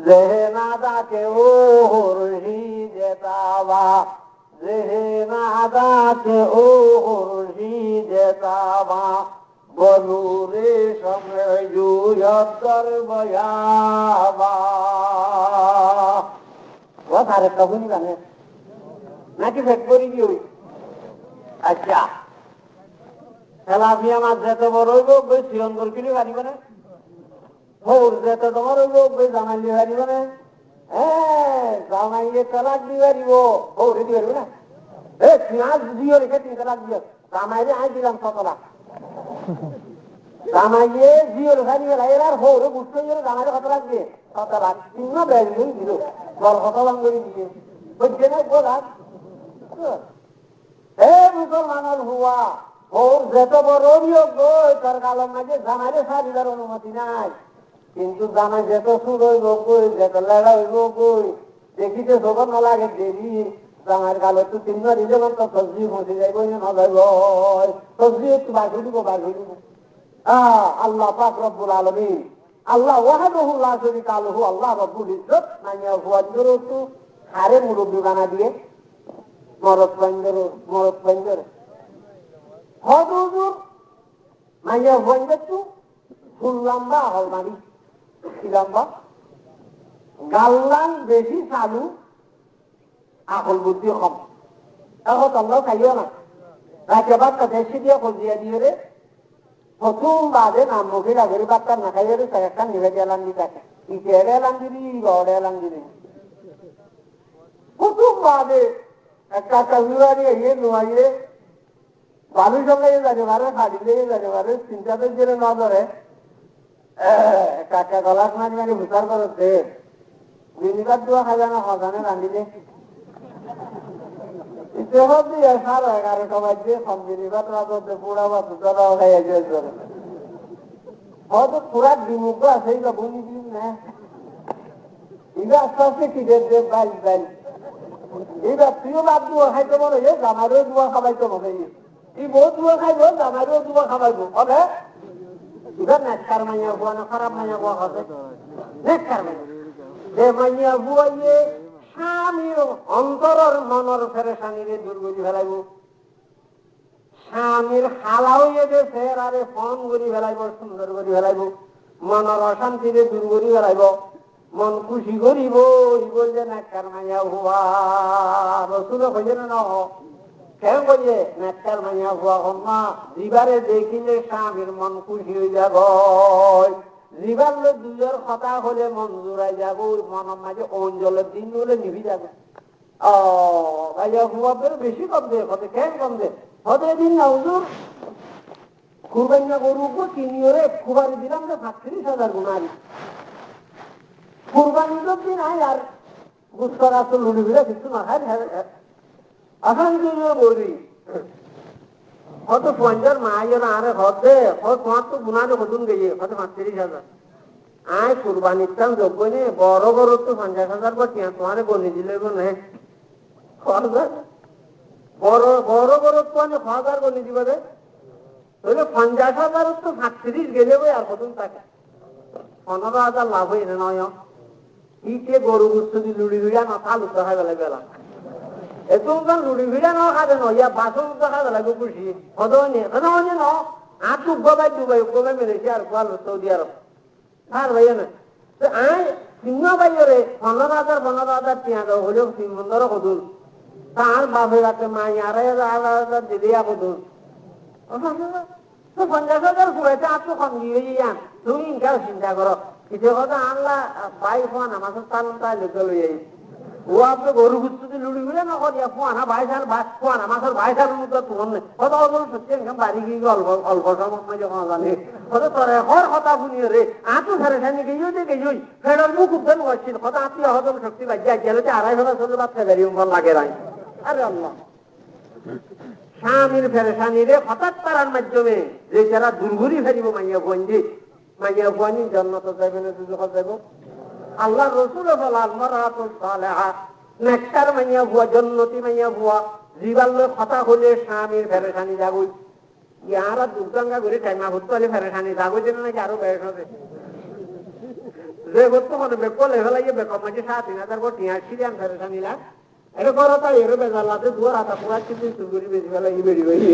জেহেনাদাকে ও হরহি জেতাবা জেহেনাদাকে ও হরহি জেতাবা বলুরে সময় জুয়র বয়াবা ও তারে কবুনি জানে নাকি ফেক করি কি ওই আচ্ছা তেলাপিয়া মাছ যেতে বড় হইব বই সিয়ন বরকিলি পারিব না হৌর যেতে তোমার হইব বই জামাই দিয়ে পারিব না জামাইয়ে তালাক দিয়ে পারিব হৌরে দিয়ে পারিব না পেঁয়াজ দিও রেখে 3 তালাক দিও জামাইরে আই দিলাম 6 লাখ জামাইয়ে জিও রেখা দিয়ে এর আর হৌরে বুঝতে গেলে জামাইরে 7 লাখ দিয়ে 7 লাখ 3 ব্যাগ দিল বড় কথা বাঙ্গরি দিয়ে বুঝছে না বোঝা মুসলমানের হুয়া ওর যত বড় অভিযোগ তার কালম মাঝে জামাইরে সারিবার অনুমতি নাই কিন্তু জামাই যেত সুর হইব বই যেত লেড়া হইব বই দেখিতে সব না লাগে দেরি জামাইয়ের কালো একটু 3 বার দিলে তো সবজি বসে যাইব না যাইব সবজি একটু বাঘু দিব আল্লাহ পাক রব্বুল আলামিন আল্লাহ ওয়াহদাহু লা শারীকা লাহু আল্লাহ রব্বুল ইজ্জত মাইয়া হুয়াদের একটু হারে মুরব্বি বানা দিয়ে মরদ পাইন্দর হজুর মাইয়া হুয়াদের তো ফুল লম্বা হলমারি কি লম্বা গাল্লান বেশি চালু আকল বুদ্ধি কম এখন তোমরাও খাইও না রাখেবার দেশি দিয়ে কলজিয়া দিয়ে রে প্রথম বাদে নাম মুখে আগের বাচ্চা না খাইয়ে রে একটা নিভেদে এলান দিয়ে থাকে ইতিহারে এলান দিবি গড়ে এলান দিবি প্রথম বাদে একটা কাজুয়ারি এগিয়ে নোয়াইয়ে বালু সঙ্গে যেতে পারে ফাড়িলে যেতে পারে চিন্তাতে জেনে না ধরে কাকা গলাস মাঝে মাঝে ভুতার করতে বিনিবার দোয়া খাবে না হজানে রাঁধিলে ইতিহাস দিয়ে 11:30 বাজে সব বিনিবার রাজতে পুরা বা সুতরাও খাইয়া গিয়ে হয়তো পুরা বিমুখ আছে এই বুনি দিন না এটা আস্তে আস্তে কিদের দেব বাইল বাইল এইবার তুইও বাদ দুয়া খাইতে বলো জামাইরও দুয়া খাবাইতে বলে এই বহু দুয়া খাইব জামাইরও দুয়া খাবাইব হবে এবার নেককার মাইয়া বুয়া না খারাপ মাইয়া বুয়া খাবে নেককার মাইয়া বুয়াইয়ে স্বামীর অন্তরের মনের ফেরেশানিরে দূর করে ফেলাইব স্বামীর হালা হইয়ে গেছে আরে ফোন করি ফেলাইব সুন্দর করে ফেলাইব মনের অশান্তিরে দূর করে ফেলাইব মন খুশি করিব বলছে নেককার মাইয়া হুয়া রসুল কইছে না কেন কইছে নেককার মাইয়া হুয়া হম্মা জিবারে দেখিলে স্বামীর মন খুশি হয়ে যাব জিবার লোক দুজোর কথা হলে মন জোড়াই যাব মনের মাঝে অঞ্জলের দিন হলে নিভি যাবে ভাইয়া হুয়া বেশি কম দে হতে কেন কম দে হতে দিন না হুজুর কুরবানি গরু কিনিওরে কুবারি দিলাম না 37,000 গুণারি কুরবানির দিন আয় আর গুস্তর আসল লুড়ি ভিড়ে কিছু না খায় আসান বলি কত 50 মায়ের আরে হতে তোমার তো গুণারে হতুন গিয়ে হতে 35,000 আয় কুরবানির টান যোগ্য নেই বড় বড় তো 50,000 বা তোমার গণি দিলে বড় বড় বড় তো 1000 গণি দিবে রে তাহলে 50,000 তো 37 গেলে আর হতুন থাকে 15,000 লাভ হয়ে নয় ইকে গরু গুচ্ছ দি লুড়ি লুড়িয়া না তালু তো হয় বেলা এতক্ষণ লুড়ি ফিরে ন খাবে নইয়া বাসন তো খাবে লাগবে খুশি হদনি ন আর তো গোবাই দুবাই গোবাই মেলেছি আর গোয়াল সৌদি আরব আর ভাইয়া না আয় সিংহ ভাইয়রে 15,000 টিয়া হলেও 3 কদুন তার বাপের কাছে মাই 2,500 দিলিয়া কদুন 50,000 ফুরাইতে আর তো কম দিয়ে যান তুমি ইনকার চিন্তা করো কিছু কথা আনলা বাই ফোন আমার চালন তাই লোকে লই যাই ও আপনি গরু গুচ্ছতে লুড়ি ঘুরে না করিয়া ফোয়ানা বাইশাল ফোয়ানা মাসের বাইশাল মতো তোমার নেই কত বল সত্যি একদম বাড়ি গিয়ে অল্প অল্প সময় যখন জানি কত তোর হর কথা শুনিয়ে রে আঁতু সারে সানি গেই যে গেই ফেরার মুখ উদ্ধান করছিল কত আত্মীয় হজম শক্তি বাজ্যা গেলে 250 চলে বাচ্চা বেরিয়ে লাগে রাই আরে আল্লাহ স্বামীর ফেরেশানি রে হঠাৎ তারার মাধ্যমে যে যারা দুর্ঘুরি ফেরিব মাইয়া ভুয়ানি জন্নত যাইবে না দুজক যাইব আল্লাহ রসুল নেকটার মাইয়া ভুয়া জন্নতি মাইয়া ভুয়া জীবাল্য কথা হলে স্বামীর ফেরেশানি যাবই ইয়ারা দুর্গঙ্গা করে টাইমা ভর্তি হলে ফেরেশানি যাবই যেন নাকি আরো বেশ হবে যে করতো মানে বেকল এভাবে বেকম মাঝে 3,500 টিয়া ছিলেন ফেরেশানি লাগ এটা করো তাই এর বেজালাতে দুয়ার হাতা পুরা কিন্তু চুরি বেশি বেলা ই বেরি হয়ে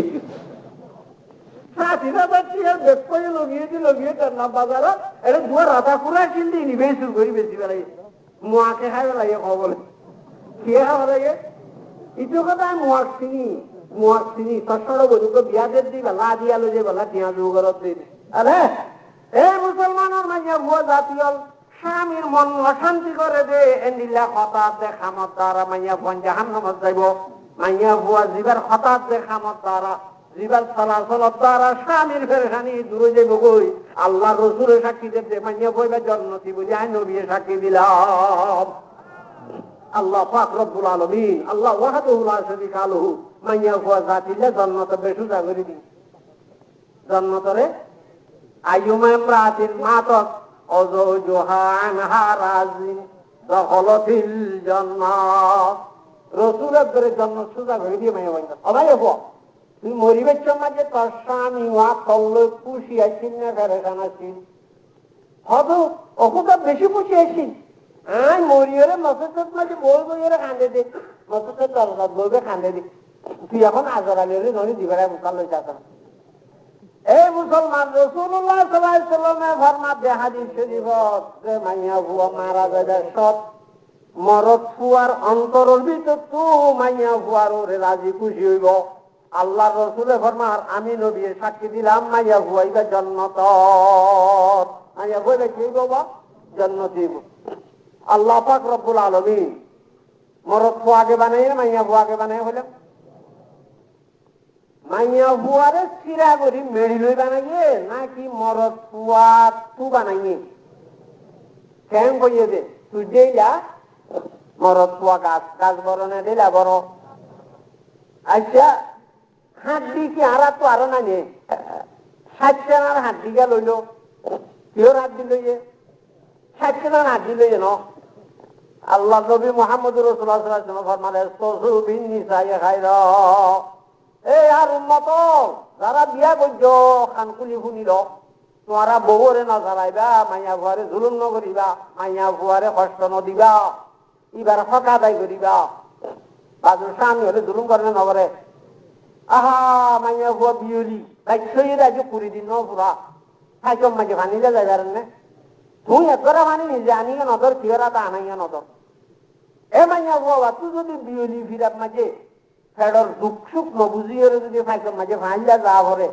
3,500 টিয়া বেকলে লগিয়ে তার নাম বাজার এটা দুয়ার হাতা পুরা কিন্তু নিবে চুরি বেশি বেলা মুয়াকে খাই লাগে খবরে কে খাওয়া লাগে ইটো কথা মুয়াক চিনি সসড় বলুক বিয়াদের দি বেলা দিয়ালো যে বেলা টিয়া যুগরত দিন আরে এ মুসলমানের মাঝে ভুয়া জাতীয় স্বামীর মন অশান্তি করে দে এন্ডিলা হঠাৎ দেখামত দ্বারা মাইয়া ভুয়ান জাহান্নামত যাইব মাইয়া ভুয়া জীবার হঠাৎ দেখামত দ্বারা জীবার চলাচলত দ্বারা স্বামীর ফেরেশানি দূরে যাইব কই আল্লাহ রসুলের সাক্ষী দেবে মাইয়া ভুয়া জন্নতি বুঝে আই নবীর সাক্ষী দিলাম আল্লাহ পাক রব্বুল আলামিন আল্লাহ ওয়াহদাহু লা শারীকা লাহু মাইয়া ভুয়া জাতিলে জন্নত বেসুদা করে দিন জন্নতরে আইয়ুমা ইমরাতিন মাতাত অযৌজুহা আনহা রাজিন দখলতিল জান্নাহ রাসূলের করে জান্নাত সুজা করে দিয়ে মাইয়া বন্ধ আবাই হবো তুই মরিবের সময় যে তোর স্বামী ওয়া কল্ল খুশি আছিস না ফেরেশান আছিস হবো ওকে বেশি খুশি আছিস আই মরিয়রে মসজিদের মাঝে বলবো এরা কান্দে দে মসজিদের দরজা বলবে কান্দে দে তুই এখন আজর আলীরে ননি দিবারে মুকাল লই যাস এই মুসলমান রাসূলুল্লাহ সাল্লাল্লাহু আলাইহি ওয়াসাল্লামের ফরমান দে হাদিস শরীফত যে মাইয়া ভুয়া মারা যাবে সব মরদ ফুয়ার অন্তরের ভিতর তো মাইয়া ফুয়ার ওরে রাজি খুশি হইব আল্লাহ রসুলের ফরমান আমি নবীর সাক্ষী দিলাম মাইয়া ভুয়াইবা জান্নাত মাইয়া ভুয়াইবা কি বাবা জান্নাত দিব আল্লাহ পাক রব্বুল আলামিন মরদ ফুয়াকে বানাই মাইয়া ফুয়াকে বানাই হইলাম মাইয়া ফুয়ারে চিরা করি মেড়ি লই বানাইয়ে নাকি মরদ ফুয়া তু বানাইয়ে কেন কইয়ে দে তুই দেইলা মরদ ফুয়া গাছ বড় না দিলা বড় আচ্ছা হাড্ডি কি আরা তো আরো না নে 60 টাকার হাড্ডি গা লইল কেউর হাড্ডি লইয়ে 60 টাকার হাড্ডি লইয়ে ন আল্লাহ নবী মুহাম্মদুর রাসূলুল্লাহ সাল্লাল্লাহু আলাইহি ওয়াসাল্লাম ফরমালেন সুসু বিন নিসাই খায়রা এই আর উম্মত যারা বিয়া করছো খানকুলি শুনিল তোমারা বউরে না জ্বালাইবা মাইয়া ভুয়ারে জুলুম ন করিবা মাইয়া ভুয়ারে কষ্ট ন দিবা এবার হক আদায় করিবা বাজুর স্বামী হলে জুলুম করে না করে আহা মাইয়া ভুয়া বিয়লি গাইছই রাজু 20 দিন ন পুরা খাইছম মাঝে ভানিলে যাইবার নে তুই একবার ভানি নিজে আনিয়ে নদর কিরা তা আনাইয়া নদর এ মাইয়া ভুয়া তুই যদি বিয়লি ফিরাত মাঝে ফেডর দুঃখ সুখ নবুঝিয়ে যদি খাইছম মাঝে ভাইলা যা ভরে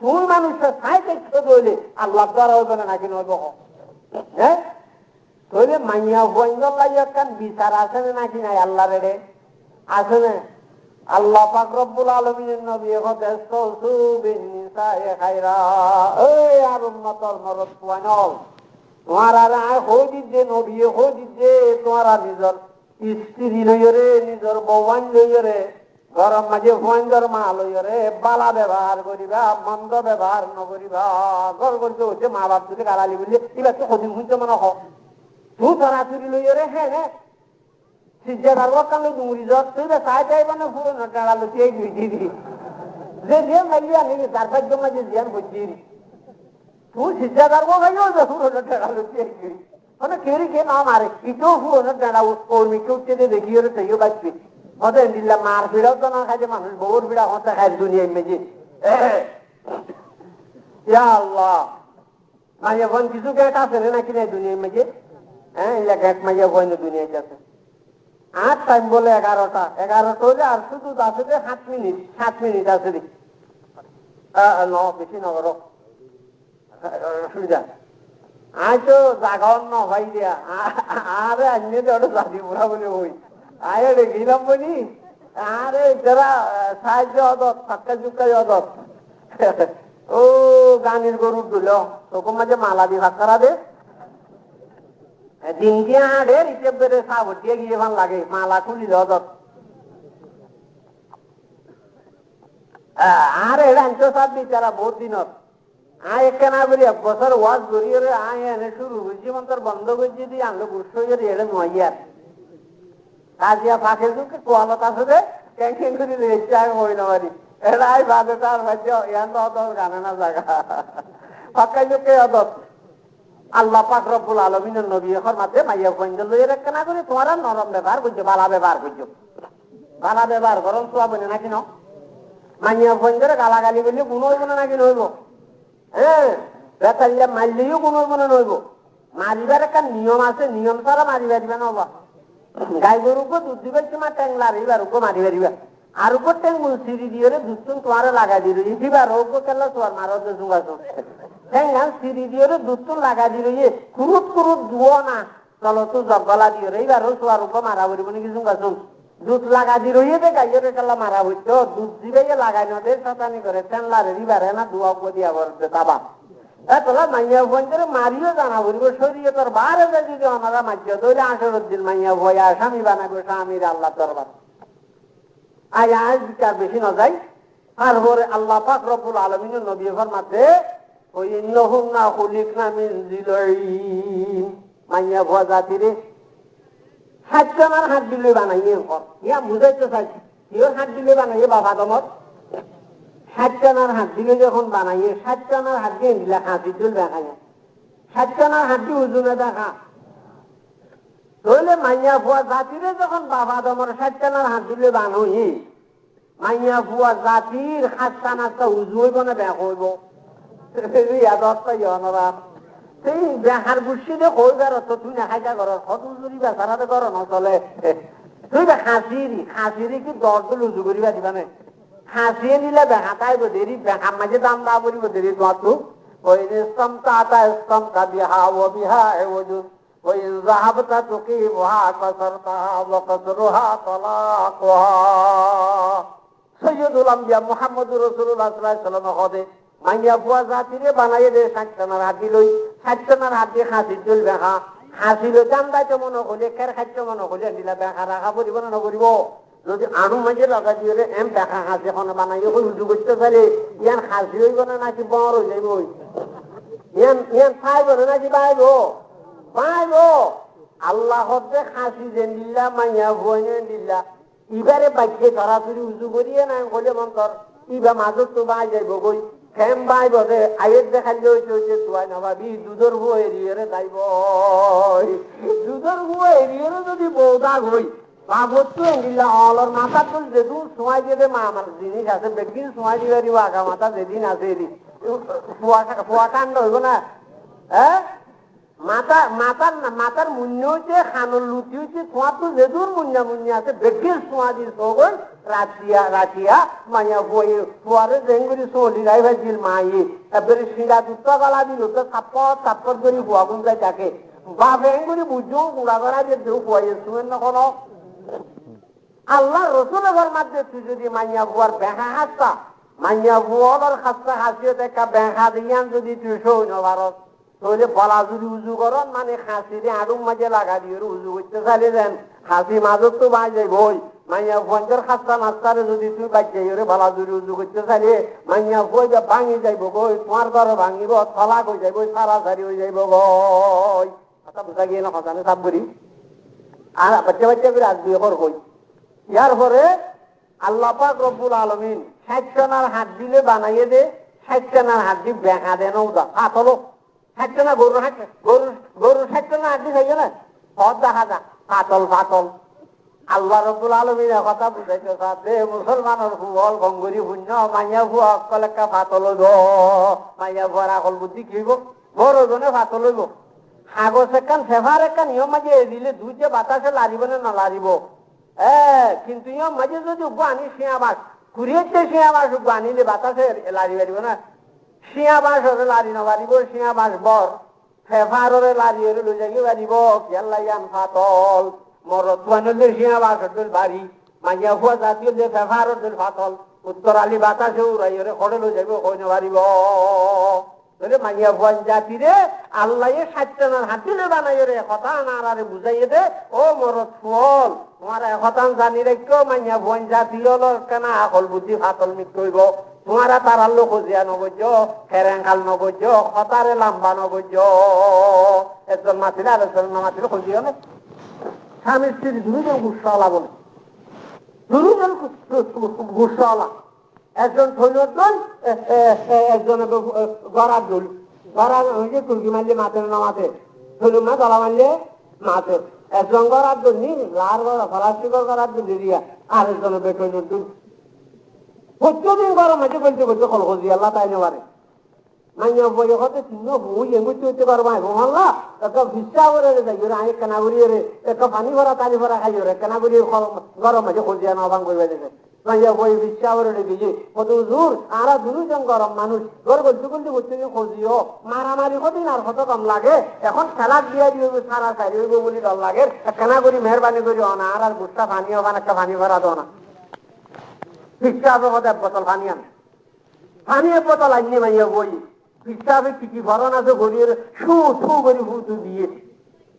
তুই মানুষের খাইতে হইলে আল্লাহ দ্বারা হইবে না নাকি নইব হ্যাঁ তৈলে মাইয়া ভুয়াইঙ্গল লাগিয়ে কান বিচার আছে না নাকি নাই আল্লাহ রে আছে না আল্লাহ পাক রব্বুল আলামিনের নবী হতে সুসু বিন নিসাই খায়রা এই আর উম্মতর মরদ ফুয়ানল তোমারা রায় হই দিতে নবী হই দিতে তোমারা নিজর স্ত্রী লইরে নিজর বউয়ান লইরে গরম মাঝে ভয়ঙ্কর মা লইরে বালা ব্যবহার করিবা মন্দ ব্যবহার নকরিবা গর করতে হচ্ছে মা বাপ তুলে গালালি বললে এবার তো কদিন শুনতে মনে হ তুই ধরাচুরি লইরে হ্যাঁ হ্যাঁ সিজার কালে ডুমুরি যাওয়ার তুই চাই চাই মানে পুরো নটালো তুই বুঝি দি যে জিয়ান মাইলি আনি তার ভাগ্য মাঝে জিয়ান বুঝি তুই সিজার খাইও পুরো নটালো তুই মানে কেউরি কে না মারে এটাও পুরো নটা ওর মিকে উঠতে দেখি ওরে তাইও বাঁচবি হতে দিল্লা মার ফিরাও তো না খাইছে মানুষ বহুর ফিরা হতে খাই দুনিয়া মেজি আল্লাহ মাইয়া বোন কিছু গেট আছে নাকি না দুনিয়া মেজি হ্যাঁ এলা গেট মাইয়া বোন দুনিয়াতে আছে আর টাইম বলে 11টা হলে আর শুধু আছে যে 7 মিনিট আছে রে বেশি নগর সুবিধা আজ তো জাগর ন ভাই দিয়া আরে আনিয়ে তো জাতি বুড়া বলে হই আয় রে গেলাম বলি আরে যারা সাহায্য অদত ফাক্কা চুক্কা অদত ও গানের গরুর দিল তখন মাঝে মালা দিয়ে ফাঁকারা দে দিন দিয়ে হাঁড়ে রিসেপ বেড়ে সাবর দিয়ে গিয়ে ভাল লাগে মালা খুলিল অদত আর এরা আনছো সাত বিচারা বহুত দিনত আয় একখানা বলি 1 বছর ওয়াজ করিয়ে আয় এনে শুরু করছি মন্তর বন্ধ করছি দিয়ে আনলো গুচ্ছ এড়ে নয়ার কাজিয়া ফাঁকে যুগে কোয়ালত আছে রে ক্যান্টিন করে দিয়েছি আমি হই না পারি এরাই বাদটার ভাজ্য ইয়ান তো অত জানে না জায়গা ফাঁকা যুগে অদত আল্লাহ পাক রব্বুল আলামিনের নবী এখন মাঝে মাইয়া ফন্দ লইয়ে একখানা করে তোমার নরম ব্যবহার করছো বালা ব্যবহার করছো বালা ব্যবহার করো তো বলে নাকি ন মাইয়া ফন্দের গালাগালি বললে গুণ হইব না নাকি নইব হ্যাঁ বেতাল্লা মারলেও গুণ হইব না নইব মারিবার একটা নিয়ম আছে নিয়ম ছাড়া মারিবার দিবে না গাই গরুকে দুধ দিবে তোমার ট্যাংলা এবার ওকে মারি পারিবা আর উপর ট্যাঙ্গুল সিঁড়ি দিয়ে দুধ তোমার লাগাই দিল এবার ওকে কেলা তোমার মারো জুঙ্গাছ ট্যাঙ্গান সিঁড়ি দিয়ে দুধ লাগাই দিল কুরুত কুরুত ধুও না চলো তো জগলা দিয়ে এইবার তোমার ওকে মারা পড়িব নাকি জুঙ্গাছ দুধ লাগা দি রইয়ে গাইয়ের কেলা মারা হইতো দুধ দিবে লাগাই নদে শতানি করে ট্যাংলারে এবারে না ধোয়া দিয়া বলতে তাবা তোলা মাইয়া ভয় মারিও জানা বলবো শরীরে তোর বারে যদি ওনারা মাঝে ধরে 18 দিন মাইয়া ভয় আসামি বানাবো স্বামীর আল্লাহ দরবার আজ আজ বিচার বেশি না যাই তারপরে আল্লাহ পাক রব্বুল আলামিনের নবী ফরমাতে ওই ইন্নাহুন্না খুলিকনা মিন জিলাইন মাইয়া ভয় জাতিরে 60 জনের হাত দিলে বানাইয়ে ঘর ইয়া বুঝাইতে চাইছি ইওর হাত দিলে বানাইয়ে বাবা দমর 60 জনের হাত দিলে যখন বানাইয়ে 60 জনের হাত দিয়ে দিলে হাতি তুল দেখা যায় 60 জনের হাত দিয়ে ওজনে দেখা তাহলে মাইয়া ফুয়া জাতিরে যখন বাবা দমর 60 জনের হাত দিলে বানাই মাইয়া ফুয়া জাতির 7 নাস্তা উজু হইব না ব্যাক হইব সেই বেহার বুঝছি কইবার অত তুই না খাইটা কর কত উজুরি বেচারাতে কর নচলে তুই খাসিরি কি 10 দিল উজু করিবা দিবা না হাসিয়ে নিলে বেহা তাইব দেরি বেহার মাঝে দাম দা পড়িব দেরি তোমার তো ওই ইসলাম তাতা ইসলাম কা বিহা ও বিহা ওজুদ ওই যাহাবতা তুকি ওহা কসরতা ওয়া কসরুহা তালাকুহা সৈয়দুল আম্বিয়া মুহাম্মদুর রাসূলুল্লাহ সাল্লাল্লাহু আলাইহি ওয়াসাল্লাম হদে মাইয়া বুয়া জাতিরে বানাইয়ে দে 60 জনের হাতি লই 60 জনের হাতি খাসি চল বেহা হাসিলে জানদাইতে মনে হলে কের খাদ্য মনে হলে দিলা বেহা রাখা পড়িব না নকরিব যদি আনু মাঝে লাগা দিয়ে এম দেখা হাসি এখন বানাইয়ে উজু করতে চাইলে ইয়ান হাসি হইব না নাকি বড় হয়ে যাইব ইয়ান পাইব না নাকি পাইব পাইব আল্লাহ হতে খাসি যেন দিল্লা মাইয়া বইনে দিল্লা ইবারে বাক্যে সরাসরি উজু করিয়ে না হলে মন্তর ইবা মাজত তো বাই যাইব গই কেম বাই বলে আয়ের দেখালে হইতে তুয়াই নভাবি দুধর গুয়া এরিয়ে যাইব দুধর গুয়া এরিয়ে যদি বৌদাগ হই বাবতু এন্ডিলা অলর মাথা তুল যেদিন সময় দিয়ে মা আমার জিনিস আছে বেগিন সময় দিয়ে দিব আগা মাথা যেদিন আছে এদিন ফুয়া কাণ্ড হইব না হ্যাঁ মাতার মুন্য হচ্ছে খানোর লুচি হচ্ছে তোমার তো যেদুর মুন্যা আছে বেগিন সময় দিয়ে সগল রাখিয়া মাইয়া বই ফুয়ারে জেঙ্গুরি চলি গাই ভাইছিল মাই এবারে শিরা দুটা গলা দিল তো চাপ্পর করে ফুয়া গুন যায় তাকে বা ভেঙ্গুরি বুঝো গুড়া গড়া যে দেউ ফুয়াই শুনেন না কোনো আল্লাহ রসুলের মাঝে তুই যদি মাইয়া বুয়ার বেহা হাসতা মাইয়া বুয়ার খাস্তা হাসিয়ে দেখা বেহা দিয়ান যদি তুই সৌন ভারত তাহলে বলা যদি উজু করন মানে খাসিরে আড়ুম মাঝে লাগা দিয়ে উজু করতে চালিয়ে দেন খাসি মাজত তো বাই যাই বই মাইয়া ফঞ্জের খাস্তা নাস্তারে যদি তুই বাই যাই বলা যদি উজু করতে চালিয়ে মাইয়া বই ভাঙি যাইব গই তোমার ঘরে ভাঙিব থলাক হয়ে যাইব সারাসারি হয়ে যাইব গই কথা বুঝা গিয়ে না সজানে চাপ করি আর বাচ্চা করে আসবি কর কই ইয়ার পরে আল্লাহ পাক রব্বুল আলামিন 60 জনের হাত দিলে বানাইয়ে দে 60 জনের হাত দি বেঁকা দেন হাত হলো 60 জনা গরুর 60 জনের হাত দি খাইছে না পথ দেখা যা পাতল আল্লাহ রাব্বুল আলামিন কথা বুঝাইতে চাচ্ছে মুসলমানের ফুল গঙ্গরি শূন্য মাইয়া ফুয়া কলেকা ভাত লইব মাইয়া ফুয়ার আকল বুদ্ধি কি হইব বড় জনে ভাত লইব কাগজ একান ফেভার একান ইয়ম মাঝে দিলে দুইটা বাতাসে লারিব না না লারিব কিন্তু ইয়ম মাঝে যদি উগ্র আনি শিয়া বাস কুড়িয়েছে শিয়া বাস উগ্র আনিলে বাতাসে লারি পারিব না শিয়া বাস হরে লারি নারিব শিয়া বাস বর ফেভারে লারি হরে লই যাই পারিব খেয়াল লাগান ফাতল মরত বানলে শিয়া বাস হল বাড়ি মাইয়া ফুয়া জাতীয় যে ফেভার হল ফাতল উত্তর আলী বাতাসে উড়াই হরে খড়ে লই যাইব কই না পারিব মাইয়া ভুয়ান জাতিরে আল্লাহ সাতটানার হাতিলে বানাই রে কথা নারে বুঝাইয়ে দে ও মরত ফুল তোমার একতান জানি রেখো মাইয়া ভুয়ান জাতি হলো কেনা আকল বুদ্ধি ফাতল মিট করব তোমারা তার আল্লো খোঁজিয়া নবজ্য ফেরেঙ্কাল নবজ্য হতারে লাম্বা নবজ্য একজন মাতিলে আর একজন না মাতিলে খোঁজিও না স্বামী স্ত্রী দুজন গুসাওয়ালা বলে দুজন গুসাওয়ালা একজন ধৈর্য দল একজন গড়ার দল গড়ার হয়েছে কুর্কি মারলে মাথে না মাথে ধৈর্য না গলা মারলে মাথে একজন গড়ার দল নি লাল গড়া প্লাস্টিকের গড়ার দল দিয়া আর একজনের বেতন দল প্রত্যেকদিন গরম আছে বলতে বলতে খলখজি আল্লাহ তাই নেবারে মাইয়া বই হতে চিহ্ন বই এমুতে হইতে পারবো আল্লাহ একটা ভিসা করে যাই আমি কেনা করিয়ে রে একটা পানি ভরা তানি ভরা খাই রে কেনা করিয়ে গরম আছে খোঁজিয়া নবাং করবে দেবে মাইয়া বই ভিসা করে রেখেছি কত দূর আর দুজন গরম মানুষ ঘর বলতে বলতে বলতে খোঁজিও মারামারি কদিন আর কত কম লাগে এখন খেলা দিয়ে দিয়ে সারা সারি হইব বলে ডর লাগে কেনা করি মেহরবানি করি না আর গুসা পানি হবান একটা পানি ভরা দো না ভিসা এক বোতল পানি আন পানি এক বোতল আননি মাইয়া বই পিসাবে কি কি ভরণ আছে গড়িয়ে শু শু করি ফুটু দিয়ে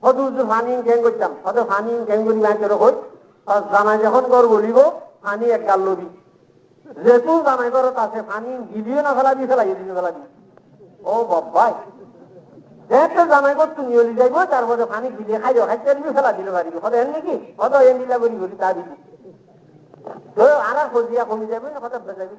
কত পানি ঘ্যাং করতাম কত পানি ঘ্যাং করি ব্যাংকের হই জামাই যখন ঘর বলিব পানি এক গাল লবি যেহেতু জামাই ঘরত আছে পানি গিলিও না ফেলাবি ফেলাই দিতে ফেলাবি ও বাবাই যেহেতু জামাই ঘর তুমি নিয়ে যাইব তারপরে পানি গিলিয়ে খাইও খাইতে দিবি ফেলা দিলে পারিবি কত এন নাকি কত এন দিলা করি করি তা দিবি তো আর খোঁজিয়া কমি যাবি না কত যাবি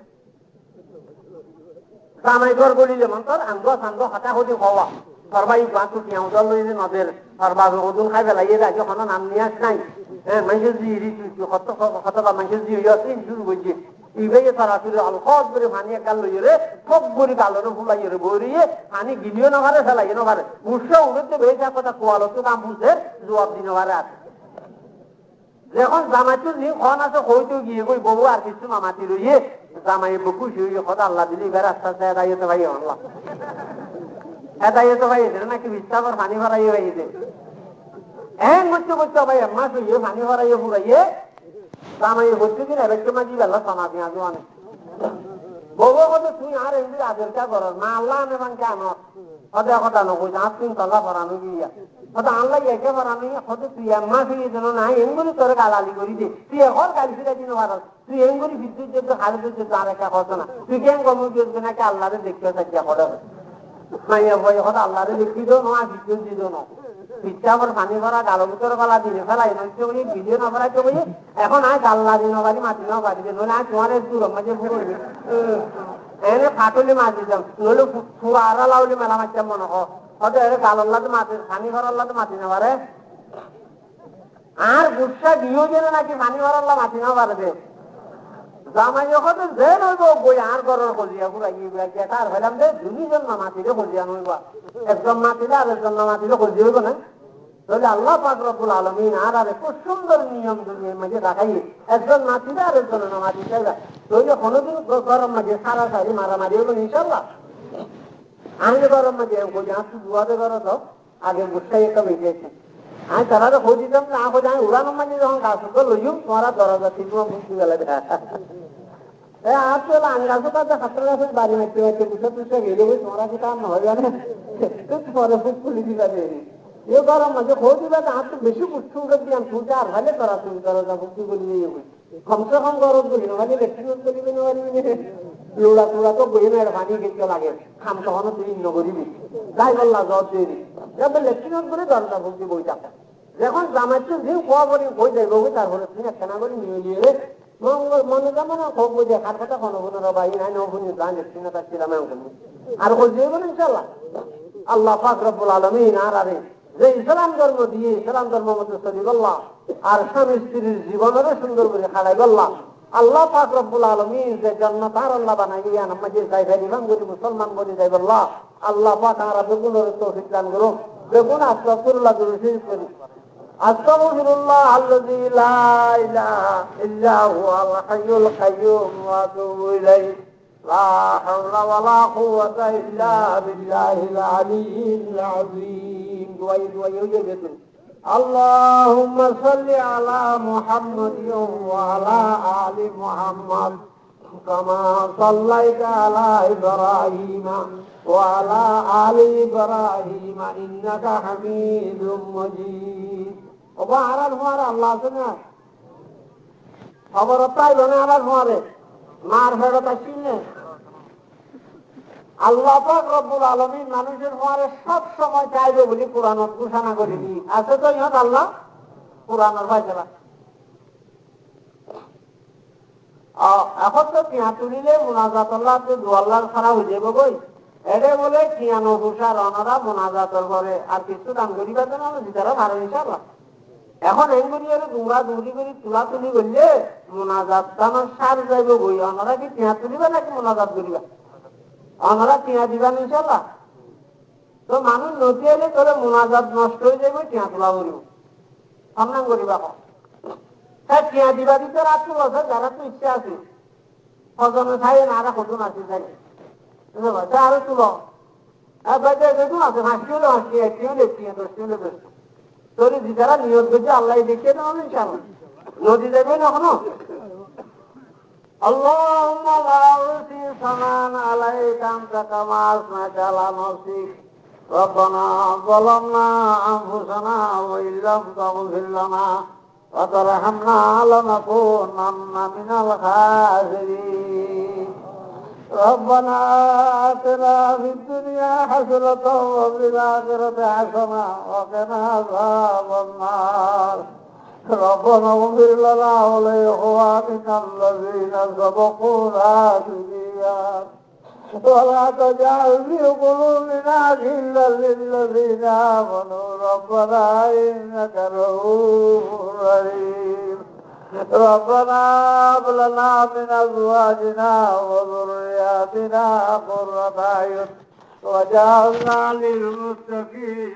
জামাই ঘর বলিলে মন্তর আন্দ চান্দ হতাহতি হওয়া সরবাই গাঁতু টিয়াও জল লইলে নদের সরবা ওজন খাই পেলাই রাজ্য কোনো নাম নিয়ে আস নাই হ্যাঁ মানুষের জি কত কত মানুষের জি হইয়া শুরু করছে ইবাই সরাসরি অলখত করে পানি এক গাল লইয়ে রে সব করে গালরে ফুলাইয়ে রে বরিয়ে পানি গিলিও না পারে ফেলাইয়ে না পারে উৎস উড়তে বেড়ে কথা কোয়ালো তো কাম বুঝে জবাব দিনে পারে আছে যখন জামাইতুর নি খন আছে কইতে গিয়ে কই বউ আর কিছু মামাতি রইয়ে জামাই বকু শুয়ে কথা আল্লাহ দিলি এবার আস্তে আস্তে এদাইতে ভাই আল্লাহ এদাইতে ভাই এদের নাকি বিশ্বাসের পানি ভরাইয়ে ভাইয়ে হ্যাঁ করতে করতে ভাই আম্মা শুয়ে পানি ভরাইয়ে ফুরাইয়ে জামাই হচ্ছে কিনা এবার মাঝি বেলা সোনা দিয়া জোয়ানে বউ কথা তুই আর এমনি আদেরটা কর মা আল্লাহ আনে বাংকে আনো কথা কথা নকই আর তুই তলা ভরানো গিয়া কথা আল্লাহ একে ভরানো হতে তুই আম্মা শুয়ে যেন না এমগুলি তোর গালালি করি দে তুই এখন গালি ফিরে দিন ভারত তুই এমগুলি বিদ্যুৎ যেত হারিয়ে যেত আর একটা কথা না তুই কেন কম দিতে নাকি আল্লাহরে দেখতে থাকিয়া করে মাইয়া বই কথা আল্লাহরে দেখি দো না বিদ্যুৎ দিত না পিঠা পর পানি ভরা গালো ভিতরে গলা দিনে ফেলাই নইতে বলি ভিডিও না ফেলাইতে বলি এখন আর গাল্লা দিন বাড়ি মাটি নাও বাড়ি দিয়ে নইলে আর তোমার দূর মাঝে ফুরবে এনে ফাটলে মাছ দিতাম নইলে ফুরা আড়া লাউলে মেলা মারতাম মনে হয় হয়তো এর গালল্লাতে মাটি পানি ভরাল্লাতে মাটি না পারে আর গুসা দিও যেন নাকি পানি ভরাল্লা মাটি না পারবে জামাই যখন যে নইব বই আর ঘরের খোঁজিয়া ফুরাইয়া তার হইলাম যে দুইজন না মাটিরে খোঁজিয়া নইবা একজন মাটিলে আর একজন না মাটিলে খোঁজি হইব না তাহলে আল্লাহ পাক রব্বুল আলামিন আর খুব সুন্দর নিয়ম দুনিয়ার মাঝে রাখাই একজন মাটিলে আর একজন না মাটি চাইবা তাহলে কোনোদিন গরম মাঝে সারা সারি মারামারি হইব ইনশাল্লাহ আমি গরম মাঝে খোঁজি আসু দুয়ারে ঘর তো আগে গুসাই একটা বেঁচেছে আমি তারা তো খোঁজ দিতাম না খোঁজ আমি উড়ানোর মাঝে যখন গাছ লইম তোমারা দরজা তিনটা মুক্তি বেলা আসলে আমি গাছ কাছে হাতের গাছে বাড়ি মারতে মারতে বুঝে টুসে গেলে তোমরা কি তার নয় জানে পরে ফুক খুলে দিবা এ গরম মাঝে খোঁজ দিবা আর তো বেশি উৎসু দিলাম তুই আর ভালো করা তুমি দরজা মুক্তি করে নিয়ে কমসে কম গরম করি না মানে লেট্রিন করিবি না লোড়া তোড়া তো বই না পানি খেতে লাগে খাম তখন তুই ইন্ন করিবি যাই বললা জ্বর দিয়ে দিবি লেট্রিন করে দরজা মুক্তি বইটা যখন জামাইতে দিন খোয়া করি বই যাইব তারপরে তুমি একটা না করে নিয়ে নিয়ে মনে যেমন খোঁজ বই দেখার কথা কোনো কোনো রবাই নাই নবুনি প্রাণ লেট্রিন তাচ্ছিলাম আর খোঁজ দিয়ে বলে ইনশাল্লাহ আল্লাহ পাক রব্বুল আলামিন আর আরে যে ইসলাম ধর্ম দিয়ে ইসলাম ধর্ম মতো চলি বললাম, আর স্বামী স্ত্রীর জীবনেরও সুন্দর করে খাড়াই বললাম। আল্লাহ পাক রব্বুল আলামিন যে জান্নাত আর আল্লাহ বানাই গিয়া আমাদের জায়গায় ইমাম করি মুসলমান বলি যাই বললাম, আল্লাহ পাক আমরা বেগুনের তৌফিক দান করুন। বেগুন আস্তাগফিরুল্লাহ শরীফ করি। আস্তাগফিরুল্লাহ আল্লাযী লা ইলাহা ইল্লা হুয়াল হাইয়ুল কাইয়্যুম ওয়া আতুবু ইলাইহি লা হাওলা ওয়া লা কুওয়াতা ইল্লা বিল্লাহিল আলিয়্যিল আযীম। দুআই বেতুন আল্লাহুম্মা সাল্লি আলা মুহাম্মাদিন ওয়া আলা আলি মুহাম্মাদ কামা সাল্লাইতা আলা ইব্রাহিম ওয়া আলা আলি ইব্রাহিম ইন্নাকা হামিদুম মাজিদ। ওবা আরার হুয়ারে আল্লাহ আছে না খবর তাই বনে আরার হুয়ারে মার ফেরত আসিনে আল্লাহ পাক রব্বুল আলামিন মানুষের হুয়ারে সব সময় চাইবে বলি কোরআনত ঘোষণা করে দি আছে তো ইহত আল্লাহ কোরআনের ফায়সালা। এখন তো টিয়া তুলিলে মোনাজাত আল্লাহ দোয়াল্লার খারাপ হয়ে যাবো বই এটাই বলে টিয়ানো ঘোষার অনারা মোনাজাতর করে আর কিছু দান করিবার জন্য দিতারা ভালো ইনশাআল্লাহ। এখন এগুলিয়ারে দৌড়া দৌড়ি করে তুলা তুলি করলে মোনাজাত দানোর সার যাইব বই অনারা কি টিয়া তুলিবা নাকি মোনাজাত করিবা? আমরা টিয়া দিবা ইনশাআল্লাহ। তো মানুষ নদী এলে তোরে মোনাজাত নষ্ট হয়ে যাবে টিয়া তোলা করিব সম্মান করিবা হ্যাঁ টিয়া দিবা দিতে রাত আছে যারা তো ইচ্ছা আছে সজনে থাকে না আরা কখন আছে থাকে আরো তুলো দেখুন আছে হাসি হলে হাসি একটি হলে একটি দশটি হলে দশটি তোর যারা নিয়োগ করছে আল্লাহ দেখিয়ে দেবো ইনশাআল্লাহ। নদী দেবেন এখনো اللهم لا أحصي ثناء عليك أنت كما أثنيت على نفسك ربنا ظلمنا أنفسنا وإن لم تغفر لنا وترحمنا لنكونن من الخاسرين ربنا آتنا في الدنيا حسنة وفي الآخرة حسنة وقنا عذاب النار ربنا اغفر لنا ولإخواننا الذين سبقونا بالإيمان ولا تجعل في قلوبنا غلا للذين آمنوا ربنا إنك رؤوف رحيم ربنا هب لنا من أزواجنا وذرياتنا قرة أعين واجعلنا للمتقين